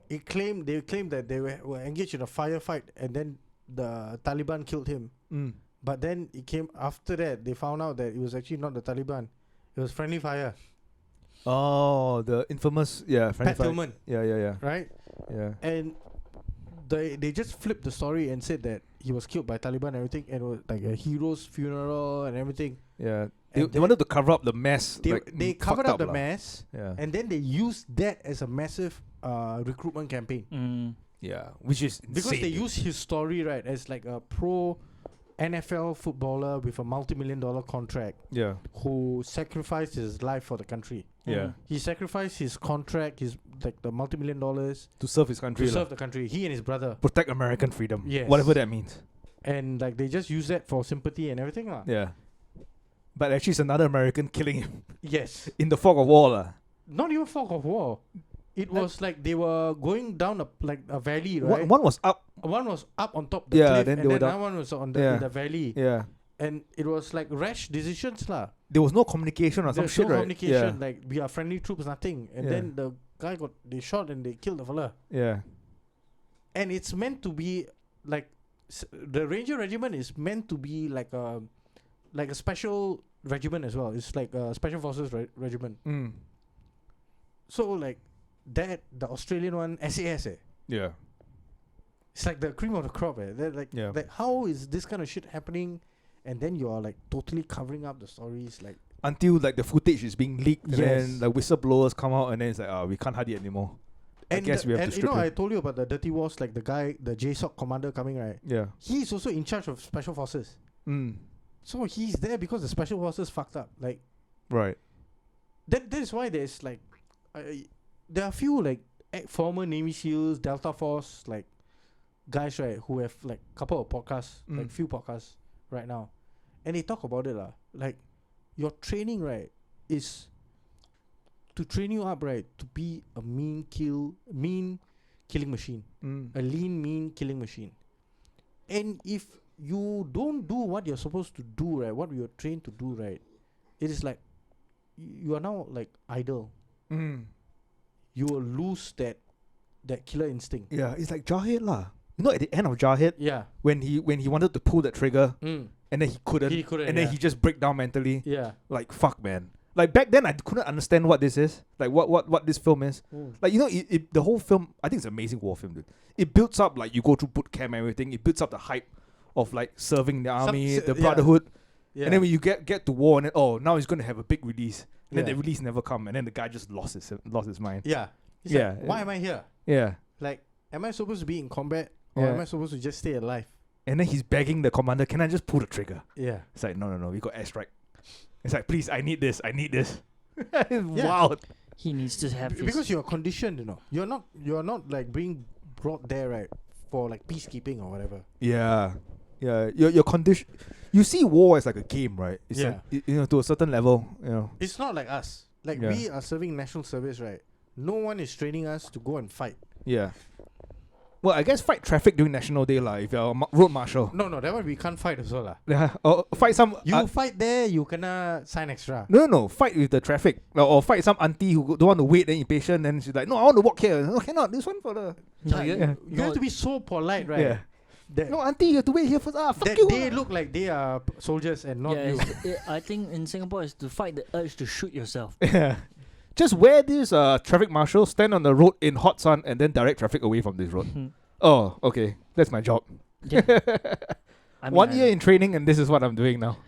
Speaker 2: they claimed that they were engaged in a firefight, and then the Taliban killed him.
Speaker 1: Mm.
Speaker 2: But then it came after that. They found out that it was actually not the Taliban; it was friendly fire.
Speaker 1: Oh, the infamous friendly
Speaker 2: Pat
Speaker 1: fire.
Speaker 2: Tillman,
Speaker 1: Yeah.
Speaker 2: right?
Speaker 1: Yeah.
Speaker 2: And they just flipped the story and said that he was killed by Taliban and everything, and it was like a hero's funeral and everything.
Speaker 1: Yeah. They
Speaker 2: And
Speaker 1: wanted to cover up the mess.
Speaker 2: They
Speaker 1: like,
Speaker 2: covered
Speaker 1: fucked
Speaker 2: up the
Speaker 1: lah.
Speaker 2: mess,
Speaker 1: Yeah.
Speaker 2: and then they used that as a massive recruitment campaign.
Speaker 1: Yeah. Which is
Speaker 2: Because
Speaker 1: insane.
Speaker 2: they use his story, right, as like a pro NFL footballer with a multi-million-dollar contract
Speaker 1: Yeah.
Speaker 2: who sacrificed his life for the country.
Speaker 1: Yeah.
Speaker 2: He sacrificed his contract, his like the $multi-million
Speaker 1: To serve his country.
Speaker 2: to
Speaker 1: lah.
Speaker 2: serve the country. He and his brother,
Speaker 1: Protect American freedom.
Speaker 2: Yes.
Speaker 1: Whatever that means.
Speaker 2: and like they just use that for sympathy and everything, lah.
Speaker 1: Yeah. But actually, it's another American killing him
Speaker 2: Yes,
Speaker 1: in the fog of war, lah.
Speaker 2: not even fog of war. It was like they were going down a valley, right?
Speaker 1: One was up.
Speaker 2: One was up on top the
Speaker 1: Yeah,
Speaker 2: cliff,
Speaker 1: then
Speaker 2: and
Speaker 1: they were
Speaker 2: then
Speaker 1: down.
Speaker 2: another one was on
Speaker 1: Yeah.
Speaker 2: in the valley.
Speaker 1: Yeah.
Speaker 2: And it was like rash decisions, lah.
Speaker 1: There was no communication or some
Speaker 2: There's
Speaker 1: shit,
Speaker 2: no
Speaker 1: right?
Speaker 2: communication. Like we are friendly troops, nothing. And
Speaker 1: Yeah.
Speaker 2: then the guy they shot and they killed the fella.
Speaker 1: Yeah.
Speaker 2: And it's meant to be like the Ranger Regiment is meant to be like a special regiment as well. It's like a special forces regiment.
Speaker 1: Mm.
Speaker 2: So like that the Australian one SAS.
Speaker 1: Yeah.
Speaker 2: It's like the cream of the crop. They're like,
Speaker 1: Yeah.
Speaker 2: like how is this kind of shit happening? And then you're like totally covering up the stories. Like
Speaker 1: Until like the footage is being leaked, and
Speaker 2: Yes.
Speaker 1: then the whistleblowers come out, and then it's like, we can't hide it anymore. I guess we have to
Speaker 2: and
Speaker 1: strip him.
Speaker 2: I told you about the Dirty Wars, like the guy, the JSOC commander coming, right?
Speaker 1: Yeah.
Speaker 2: He's also in charge of special forces.
Speaker 1: Mm.
Speaker 2: So he's there because the special forces fucked up. Like
Speaker 1: Right.
Speaker 2: that is why there's like there are a few like former Navy SEALs, Delta Force, like guys, right, who have like couple of podcasts, like few podcasts right now. And they talk about it lah. Like your training, right, is to train you up, right, to be a mean killing machine.
Speaker 1: Mm.
Speaker 2: A lean, mean killing machine. And if you don't do what you're supposed to do, right, what you're trained to do, right, it is like you are now like idle.
Speaker 1: Mm.
Speaker 2: You will lose that killer instinct.
Speaker 1: Yeah, it's like Jarhead lah. You know, at the end of Jarhead,
Speaker 2: Yeah.
Speaker 1: when he wanted to pull that trigger,
Speaker 2: Mm.
Speaker 1: and then he couldn't, and then
Speaker 2: yeah.
Speaker 1: he just break down mentally.
Speaker 2: Yeah.
Speaker 1: Like, fuck, man. Like back then, I couldn't understand what this is. Like what this film is. Like, you know, the whole film, I think it's an amazing war film, dude. It builds up, like, you go through boot camp and everything. It builds up the hype of like serving the army, the brotherhood.
Speaker 2: Yeah.
Speaker 1: And then when you get to war, and then now he's gonna have a big release, and then
Speaker 2: Yeah.
Speaker 1: the release never come, and then the guy just lost his mind.
Speaker 2: Yeah. It's
Speaker 1: Yeah.
Speaker 2: like, why am I here?
Speaker 1: Yeah.
Speaker 2: Like, am I supposed to be in combat or
Speaker 1: Yeah.
Speaker 2: am I supposed to just stay alive?
Speaker 1: And then he's begging the commander, "Can I just pull the trigger?"
Speaker 2: Yeah.
Speaker 1: It's like, no, we got airstrike. It's like, please, I need this. It's
Speaker 2: Yeah.
Speaker 1: wild.
Speaker 3: He needs to have his
Speaker 2: Because you're conditioned, you know. You're not like being brought there, right, for like peacekeeping or whatever.
Speaker 1: Yeah. Your condition. You see war as like a game, right? It's
Speaker 2: Yeah.
Speaker 1: like, you know, to a certain level, you know.
Speaker 2: It's not like us. Like
Speaker 1: Yeah.
Speaker 2: we are serving national service, right? No one is training us to go and fight.
Speaker 1: Yeah. Well, I guess fight traffic during National Day, lah. If you're a road marshal.
Speaker 2: No, that one we can't fight as well, lah.
Speaker 1: Yeah. Or fight some.
Speaker 2: You fight there, you cannot sign extra.
Speaker 1: No. Fight with the traffic, or fight some auntie who don't want to wait, then impatient, then she's like, "No, I want to walk here." No, cannot. This one for the.
Speaker 3: No,
Speaker 2: You
Speaker 3: no,
Speaker 2: have to be so polite, right?
Speaker 1: Yeah.
Speaker 2: That,
Speaker 1: No, auntie, you have to wait here first. Fuck
Speaker 2: that
Speaker 1: you.
Speaker 2: they look like they are soldiers and not you.
Speaker 3: I think in Singapore is to fight the urge to shoot yourself.
Speaker 1: Yeah. Just wear this traffic marshal, stand on the road in hot sun, and then direct traffic away from this road. Oh, okay. That's my job.
Speaker 3: Yeah. I mean,
Speaker 1: 1 year in training, and this is what I'm doing now.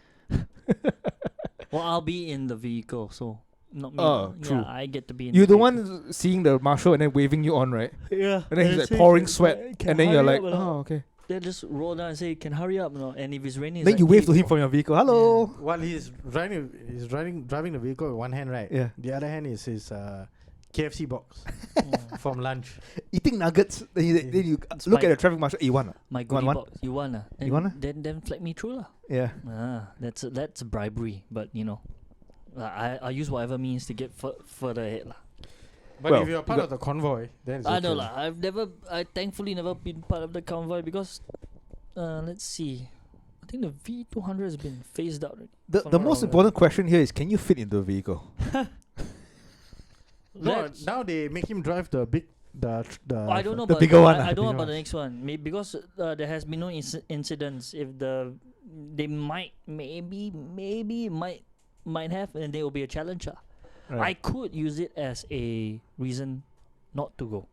Speaker 3: Well, I'll be in the vehicle, so not me.
Speaker 1: Oh,
Speaker 3: Yeah,
Speaker 1: true.
Speaker 3: I get to be in
Speaker 1: You're the
Speaker 3: vehicle.
Speaker 1: one seeing the marshal and then waving you on, right?
Speaker 3: Yeah.
Speaker 1: And then he's like pouring sweat, and then you're like,
Speaker 3: oh.
Speaker 1: oh, okay.
Speaker 3: They just roll down and say, "Can hurry up," no? And if it's raining,
Speaker 1: Then
Speaker 3: it's
Speaker 1: you
Speaker 3: like,
Speaker 1: wave
Speaker 3: "Hey,
Speaker 1: to him
Speaker 3: bro."
Speaker 1: from your vehicle. Hello.
Speaker 2: While driving the vehicle with one hand, right?
Speaker 1: Yeah.
Speaker 2: The other hand is his KFC box
Speaker 3: Yeah.
Speaker 2: from lunch.
Speaker 1: Eating nuggets. Then you
Speaker 3: It's
Speaker 1: look
Speaker 3: my-
Speaker 1: at the traffic marshal. You want?
Speaker 3: My
Speaker 1: Want
Speaker 3: goodie
Speaker 1: one?
Speaker 3: box. You want
Speaker 1: You want
Speaker 3: Then flag me through lah.
Speaker 1: Yeah.
Speaker 3: That's bribery, but you know, I use whatever means to get further ahead lah.
Speaker 2: But
Speaker 1: Well,
Speaker 2: if you're part of the convoy, then it's
Speaker 3: I know
Speaker 2: okay.
Speaker 3: lah. I thankfully never been part of the convoy because, let's see, I think the V200 has been phased out already.
Speaker 1: The
Speaker 3: If I'm
Speaker 1: the
Speaker 3: not
Speaker 1: most
Speaker 3: wrong,
Speaker 1: important question here is, can you fit into a vehicle?
Speaker 2: No,
Speaker 3: Let's-
Speaker 2: now they make him drive the big, the
Speaker 3: I don't know
Speaker 1: the
Speaker 3: about
Speaker 1: bigger one,
Speaker 3: I
Speaker 1: the
Speaker 3: don't know
Speaker 1: bigger
Speaker 3: about the
Speaker 1: one.
Speaker 3: next one. Maybe because there has been no incidents. If they might might have, and they will be a challenge lah. I could use it as a reason not to go.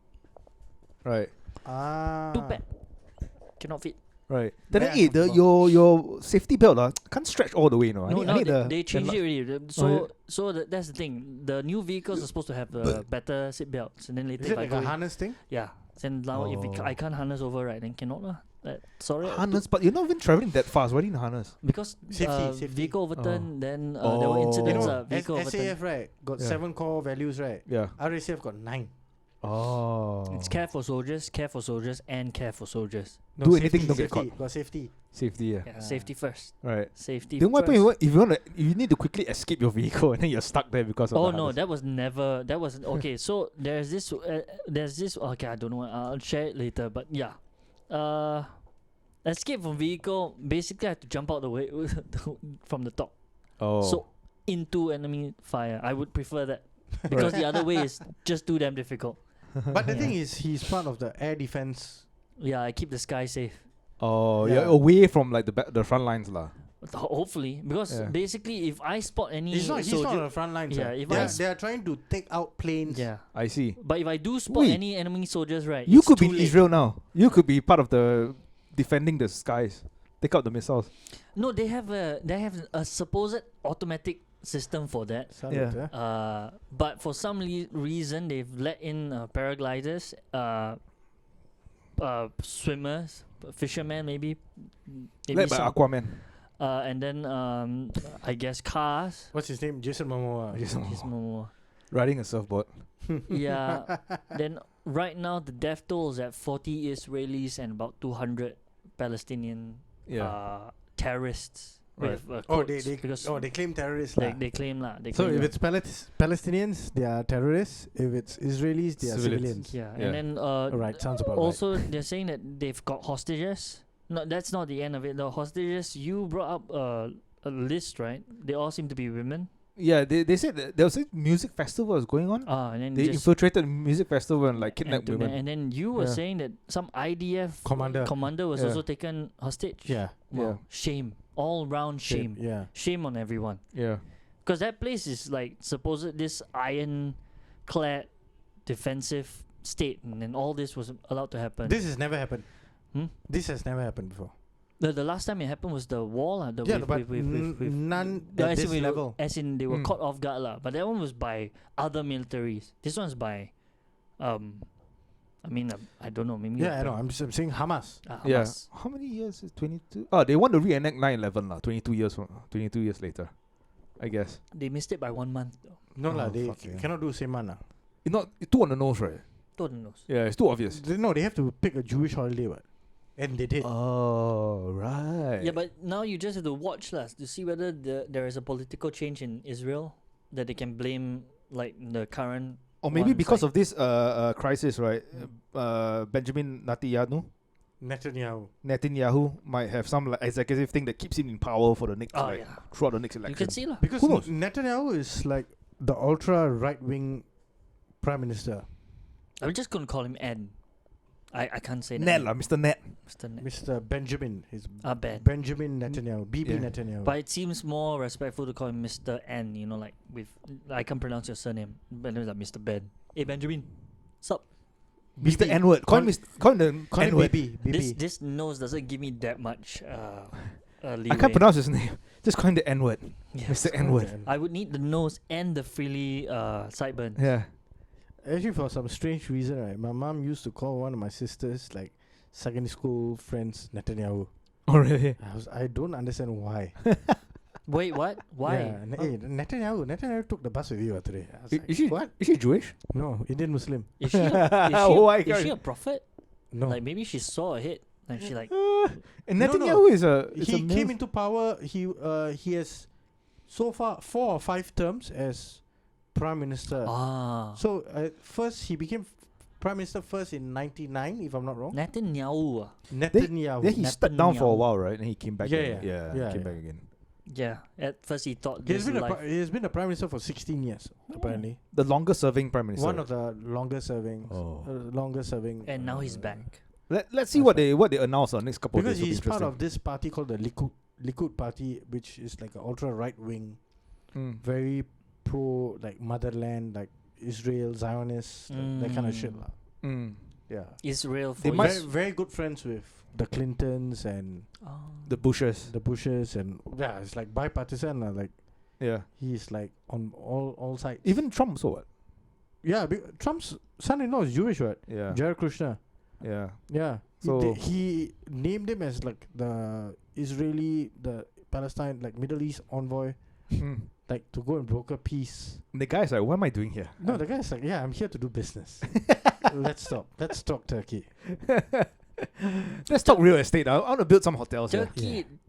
Speaker 1: Right.
Speaker 3: Too bad. Cannot fit.
Speaker 1: Right. Then
Speaker 2: Yeah,
Speaker 1: hey, the your safety belt can't stretch all the way, no.
Speaker 3: No,
Speaker 1: I
Speaker 3: now
Speaker 1: need
Speaker 3: they changed it already. That's the thing. The new vehicles are supposed to have better seat belts, and then later
Speaker 2: Is
Speaker 3: if
Speaker 2: it
Speaker 3: I
Speaker 2: like
Speaker 3: go
Speaker 2: a
Speaker 3: in-
Speaker 2: harness thing?
Speaker 3: yeah. Then now if
Speaker 1: Oh.
Speaker 3: I can't harness over, right, then cannot lah. Sorry.
Speaker 1: harness, but you're not even traveling that fast. Why do you need harness?
Speaker 3: Because
Speaker 2: Safety.
Speaker 3: vehicle overturn, then there
Speaker 1: Oh.
Speaker 3: were
Speaker 2: You
Speaker 3: incidents.
Speaker 2: know,
Speaker 3: Vehicle overturn.
Speaker 2: SAF right got
Speaker 1: Yeah.
Speaker 2: 7 core values right.
Speaker 1: Yeah.
Speaker 2: RACF got 9.
Speaker 1: Oh.
Speaker 3: It's care for soldiers, and care for soldiers.
Speaker 2: No,
Speaker 1: Do
Speaker 2: safety,
Speaker 1: anything, don't get
Speaker 2: safety, got safety.
Speaker 1: Safety. Yeah.
Speaker 3: Yeah, safety first.
Speaker 1: Right.
Speaker 3: Safety
Speaker 1: Then what
Speaker 3: first.
Speaker 1: happens if you want you need to quickly escape your vehicle and then you're stuck there because of
Speaker 3: Oh
Speaker 1: the
Speaker 3: no,
Speaker 1: harness?
Speaker 3: that was never. That was okay. So there's this. Okay, I don't know. I'll share it later. But yeah, escape from vehicle. Basically, I had to jump out the way from the top.
Speaker 1: Oh.
Speaker 3: So into enemy fire. I would prefer that because the other way is just too damn difficult.
Speaker 2: But the
Speaker 3: Yeah.
Speaker 2: thing is, he's part of the air defense.
Speaker 3: Yeah, I keep the sky safe.
Speaker 1: Oh,
Speaker 2: Yeah.
Speaker 1: you're away from like the front lines lah.
Speaker 3: Hopefully, because
Speaker 1: Yeah.
Speaker 3: basically, if I spot any
Speaker 2: He's not on
Speaker 3: soldier,
Speaker 2: the front lines.
Speaker 3: Yeah, if I
Speaker 2: they are trying to take out planes.
Speaker 3: yeah.
Speaker 1: I see.
Speaker 3: But if I do spot
Speaker 1: Wait.
Speaker 3: any enemy soldiers, right,
Speaker 1: You
Speaker 3: it's
Speaker 1: could be
Speaker 3: too
Speaker 1: in
Speaker 3: late.
Speaker 1: Israel now. You could be part of the defending the skies. Take out the missiles.
Speaker 3: No, they have a supposed automatic system for that.
Speaker 2: Salute,
Speaker 1: Yeah.
Speaker 2: eh?
Speaker 3: But for some reason, they've let in paragliders, swimmers, fishermen, maybe
Speaker 1: Led by
Speaker 3: some,
Speaker 1: Aquaman.
Speaker 3: and then I guess cars.
Speaker 2: What's his name? Jason Momoa.
Speaker 1: Jason
Speaker 3: Is more.
Speaker 1: Riding a surfboard.
Speaker 3: Yeah. Then right now the death toll is at 40 Israelis and about 200 Palestinian
Speaker 1: Yeah.
Speaker 3: terrorists.
Speaker 1: Right.
Speaker 3: With,
Speaker 2: Oh,
Speaker 3: quotes,
Speaker 2: they
Speaker 3: because
Speaker 2: claim terrorists.
Speaker 3: they,
Speaker 2: lah.
Speaker 3: they claim lah. They
Speaker 2: So
Speaker 3: claim
Speaker 2: if
Speaker 3: lah.
Speaker 2: it's Palestinians, they are terrorists. If it's Israelis, they are
Speaker 1: Civilians.
Speaker 2: civilians.
Speaker 3: yeah.
Speaker 1: Yeah.
Speaker 3: And then
Speaker 2: Alright, sounds about
Speaker 3: also they're saying that they've got hostages. No, that's not the end of it. The hostages, you brought up a list, right? They all seem to be women.
Speaker 1: Yeah, they said that there was a music festival was going on.
Speaker 3: And then
Speaker 1: They
Speaker 3: just
Speaker 1: infiltrated the music festival and like kidnapped
Speaker 3: and,
Speaker 1: women.
Speaker 3: and then you were
Speaker 1: Yeah.
Speaker 3: saying that some IDF
Speaker 2: Commander.
Speaker 3: was
Speaker 1: Yeah.
Speaker 3: also taken hostage.
Speaker 2: Yeah.
Speaker 3: Wow.
Speaker 1: Yeah.
Speaker 3: Shame. All round shame.
Speaker 2: Yeah.
Speaker 3: Shame on everyone.
Speaker 1: Yeah.
Speaker 3: Because that place is like supposed this iron-clad defensive state, and then all this was allowed to happen.
Speaker 2: This has never happened.
Speaker 3: Hmm?
Speaker 2: This has never happened before.
Speaker 3: The last time it happened was the wall.
Speaker 2: Yeah, but none
Speaker 3: No,
Speaker 2: at
Speaker 3: as in
Speaker 2: this
Speaker 3: we were-
Speaker 2: level.
Speaker 3: as in they were
Speaker 1: Mm.
Speaker 3: caught off guard lah. But that one was by other militaries. This one's by, I mean, I don't know. Maybe
Speaker 2: Yeah, I know. I'm saying Hamas.
Speaker 1: Yeah.
Speaker 3: Hamas.
Speaker 1: How many years is 22? Oh, they want to reenact 9/11 lah. 22 years later, I guess.
Speaker 3: They missed it by 1 month. Though.
Speaker 2: No lah,
Speaker 1: Oh,
Speaker 2: they
Speaker 1: fuck yeah.
Speaker 2: cannot do same one lah.
Speaker 1: It's not too on the nose, right?
Speaker 3: God knows.
Speaker 1: Yeah, it's too obvious.
Speaker 2: No, they have to pick a Jewish holiday, what? And they did.
Speaker 1: Oh, right.
Speaker 3: Yeah, but now you just have to watch lah to see whether there is a political change in Israel that they can blame like the current.
Speaker 1: or maybe
Speaker 3: one
Speaker 1: because
Speaker 3: side.
Speaker 1: of this crisis, right? Benjamin Netanyahu might have some like executive thing that keeps him in power for the next
Speaker 3: Oh
Speaker 1: like
Speaker 3: yeah,
Speaker 1: throughout the next
Speaker 3: you
Speaker 1: election.
Speaker 3: can see lah.
Speaker 2: Because
Speaker 1: Who knows?
Speaker 2: Netanyahu is like the ultra right wing prime minister.
Speaker 3: I'm just gonna call him N. I can't say that.
Speaker 1: Ned
Speaker 3: name.
Speaker 1: lah, Mr. Ned.
Speaker 3: Mr. Ned.
Speaker 2: Mr. Benjamin. His
Speaker 3: Ben.
Speaker 2: Benjamin Netanyahu. Bibi
Speaker 1: Yeah.
Speaker 2: Netanyahu.
Speaker 3: But it seems more respectful to call him Mr. N. You know, like with I can't pronounce your surname, but it's like Mr. Ben. Hey Benjamin, sup?
Speaker 1: Mr.
Speaker 2: Bibi.
Speaker 1: N-word. Call him the
Speaker 2: Call him
Speaker 1: N-word.
Speaker 2: Bibi. Bibi.
Speaker 3: This nose doesn't give me that much leeway.
Speaker 1: I can't pronounce his name. Just call him the N-word.
Speaker 3: Yeah.
Speaker 1: Mr. N-word.
Speaker 3: I would need the nose and the frilly sideburns.
Speaker 1: Yeah.
Speaker 2: Actually, for some strange reason, right, my mom used to call one of my sisters, like secondary school friends, Netanyahu.
Speaker 1: Oh, really?
Speaker 2: I don't understand why.
Speaker 3: Wait, what? Why?
Speaker 2: Yeah, hey, Netanyahu took the bus with you today. I was like,
Speaker 1: Is she
Speaker 2: what?
Speaker 1: Is she Jewish?
Speaker 2: No, Indian Muslim.
Speaker 3: Is she a,
Speaker 1: Why
Speaker 3: is she
Speaker 1: can't-
Speaker 3: a prophet?
Speaker 2: No.
Speaker 3: Like maybe she saw ahead. Like she like
Speaker 1: And
Speaker 2: No,
Speaker 1: Netanyahu
Speaker 2: no.
Speaker 1: is a.
Speaker 2: He came into power. He has so far 4 or 5 terms as prime minister. So first he became prime minister first in '99, if I'm not wrong.
Speaker 3: Netanyahu.
Speaker 2: Netanyahu.
Speaker 1: Then he stepped down for a
Speaker 3: Netanyahu.
Speaker 1: while, right? And he came back.
Speaker 2: Yeah,
Speaker 1: again.
Speaker 2: yeah.
Speaker 1: yeah,
Speaker 2: Yeah,
Speaker 1: came
Speaker 2: yeah.
Speaker 1: back again.
Speaker 3: Yeah. At first he thought
Speaker 2: He has
Speaker 3: this
Speaker 2: been
Speaker 3: life.
Speaker 2: he has been a prime minister for 16 years, apparently.
Speaker 1: The longest serving prime minister.
Speaker 2: One of the longest serving.
Speaker 1: Oh.
Speaker 2: Longest serving.
Speaker 3: And now he's back.
Speaker 1: Let's see
Speaker 2: That's
Speaker 1: what they announce on next couple
Speaker 2: Because
Speaker 1: of days.
Speaker 2: he's part of this party called the Likud party, which is like an ultra right wing, very pro like motherland, like Israel, Zionist, that kind of shit. lah. Yeah.
Speaker 3: Israel for
Speaker 1: They
Speaker 3: you.
Speaker 1: must-
Speaker 2: Very, very good friends with the Clintons and
Speaker 1: the Bushes.
Speaker 2: the Bushes, and yeah, it's like bipartisan. Like
Speaker 1: Yeah.
Speaker 2: he's like on all sides.
Speaker 1: Even Trump also what?
Speaker 2: Yeah, Trump's son-in-law is Jewish, right?
Speaker 1: Yeah.
Speaker 2: Jared Kushner.
Speaker 1: Yeah.
Speaker 2: Yeah.
Speaker 1: So-
Speaker 2: He named him as like the Palestine, like Middle East envoy, like to go and broker peace.
Speaker 1: The guy's like, what am I doing here?
Speaker 2: No, the guy's like, yeah, I'm here to do business. Let's talk Turkey.
Speaker 1: Let's talk real estate. I want to build some hotels here.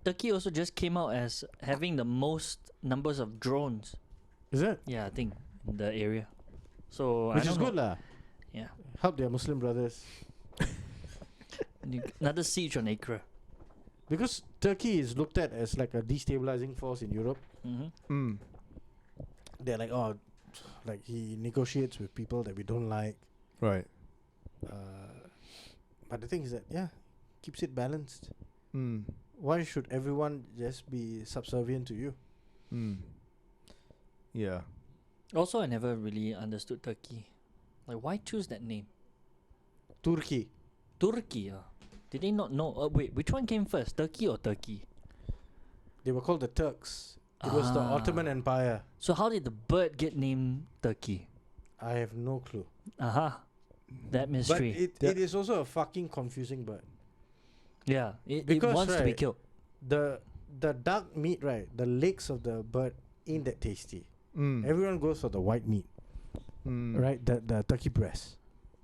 Speaker 3: Turkey also just came out as having the most numbers of drones.
Speaker 2: Is it?
Speaker 3: Yeah, I think in the area. So
Speaker 2: Which
Speaker 3: I
Speaker 2: is
Speaker 3: don't
Speaker 2: good
Speaker 3: know.
Speaker 2: lah.
Speaker 3: Yeah.
Speaker 2: Help their Muslim brothers.
Speaker 3: Another siege on Acre.
Speaker 2: Because Turkey is looked at as like a destabilizing force in Europe.
Speaker 3: Mm-hmm.
Speaker 2: They're like, oh, like he negotiates with people that we don't like.
Speaker 1: Right.
Speaker 2: But the thing is that, yeah, keeps it balanced. Why should everyone just be subservient to you?
Speaker 1: Yeah.
Speaker 3: Also, I never really understood Turkey. Like, why choose that name?
Speaker 2: Turkey.
Speaker 3: Turkey. Did they not know? Wait, which one came first, Turkey or Turkey?
Speaker 2: They were called the Turks. It was the Ottoman Empire.
Speaker 3: So how did the bird get named Turkey?
Speaker 2: I have no clue.
Speaker 3: Aha. That
Speaker 2: But
Speaker 3: mystery.
Speaker 2: it is also a fucking confusing bird.
Speaker 3: Yeah, it
Speaker 2: Because,
Speaker 3: wants to be
Speaker 2: right,
Speaker 3: killed.
Speaker 2: The duck meat, right? The legs of the bird ain't that tasty. Everyone goes for the white meat, right? The turkey breast.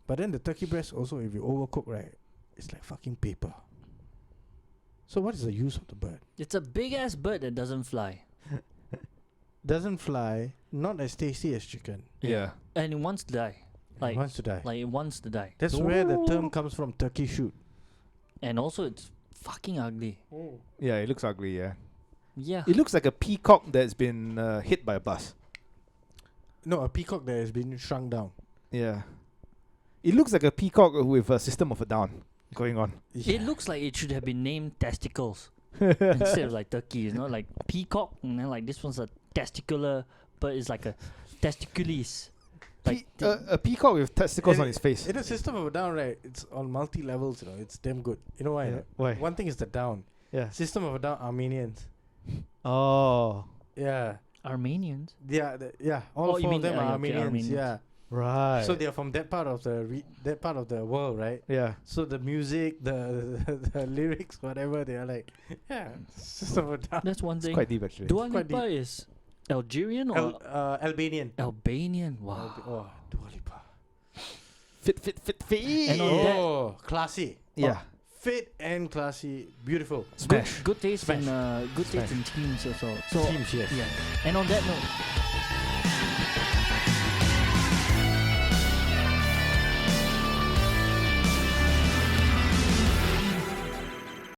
Speaker 2: But then the turkey breast also, if you overcook, right, it's like fucking paper. So what is the use of the bird?
Speaker 3: It's a big ass bird that doesn't fly.
Speaker 2: Doesn't fly, not as tasty as chicken.
Speaker 1: Yeah.
Speaker 3: And it wants to die.
Speaker 2: It wants to die.
Speaker 3: Like it wants to die.
Speaker 2: That's where the term comes from, turkey shoot.
Speaker 3: And also it's fucking ugly.
Speaker 1: Yeah, it looks ugly, yeah.
Speaker 3: Yeah.
Speaker 1: It looks like a peacock that's been hit by a bus.
Speaker 2: No, a peacock that has been shrunk down.
Speaker 1: Yeah. It looks like a peacock with a System of a Down going on.
Speaker 3: It looks like it should have been named testicles instead of like turkey, you know, like peacock, and then like this one's a testicular, but it's like a testiculis. Like
Speaker 1: a peacock with testicles on his face.
Speaker 2: In a System of a Down, right, it's on multi levels, you know, it's damn good. You know why?
Speaker 1: Yeah.
Speaker 2: right?
Speaker 1: Why?
Speaker 2: One thing is the down.
Speaker 1: Yeah.
Speaker 2: System of a Down, Armenians.
Speaker 1: Oh.
Speaker 2: Yeah.
Speaker 3: Armenians.
Speaker 2: Yeah. All
Speaker 3: Oh, you
Speaker 2: four
Speaker 3: mean,
Speaker 2: of them
Speaker 3: okay,
Speaker 2: are Armenians.
Speaker 3: Armenians.
Speaker 2: Yeah.
Speaker 1: Right.
Speaker 2: So they are from that part of the world, right?
Speaker 1: yeah.
Speaker 2: So the music, the lyrics, whatever, they are like, yeah, System of a Down.
Speaker 3: That's one
Speaker 1: It's
Speaker 3: thing.
Speaker 1: quite deep actually.
Speaker 3: Dua
Speaker 2: quite
Speaker 3: Lipa is Algerian or
Speaker 2: Albanian.
Speaker 3: Albanian. Wow.
Speaker 2: Oh, Dua Lipa.
Speaker 1: Fit.
Speaker 3: And on that-
Speaker 2: Oh, classy.
Speaker 1: Yeah.
Speaker 2: Fit and classy. Beautiful.
Speaker 1: Smash.
Speaker 3: Good taste
Speaker 2: Smash.
Speaker 3: in good taste in teams also. So
Speaker 2: Teams, yes.
Speaker 3: yeah. And on that note,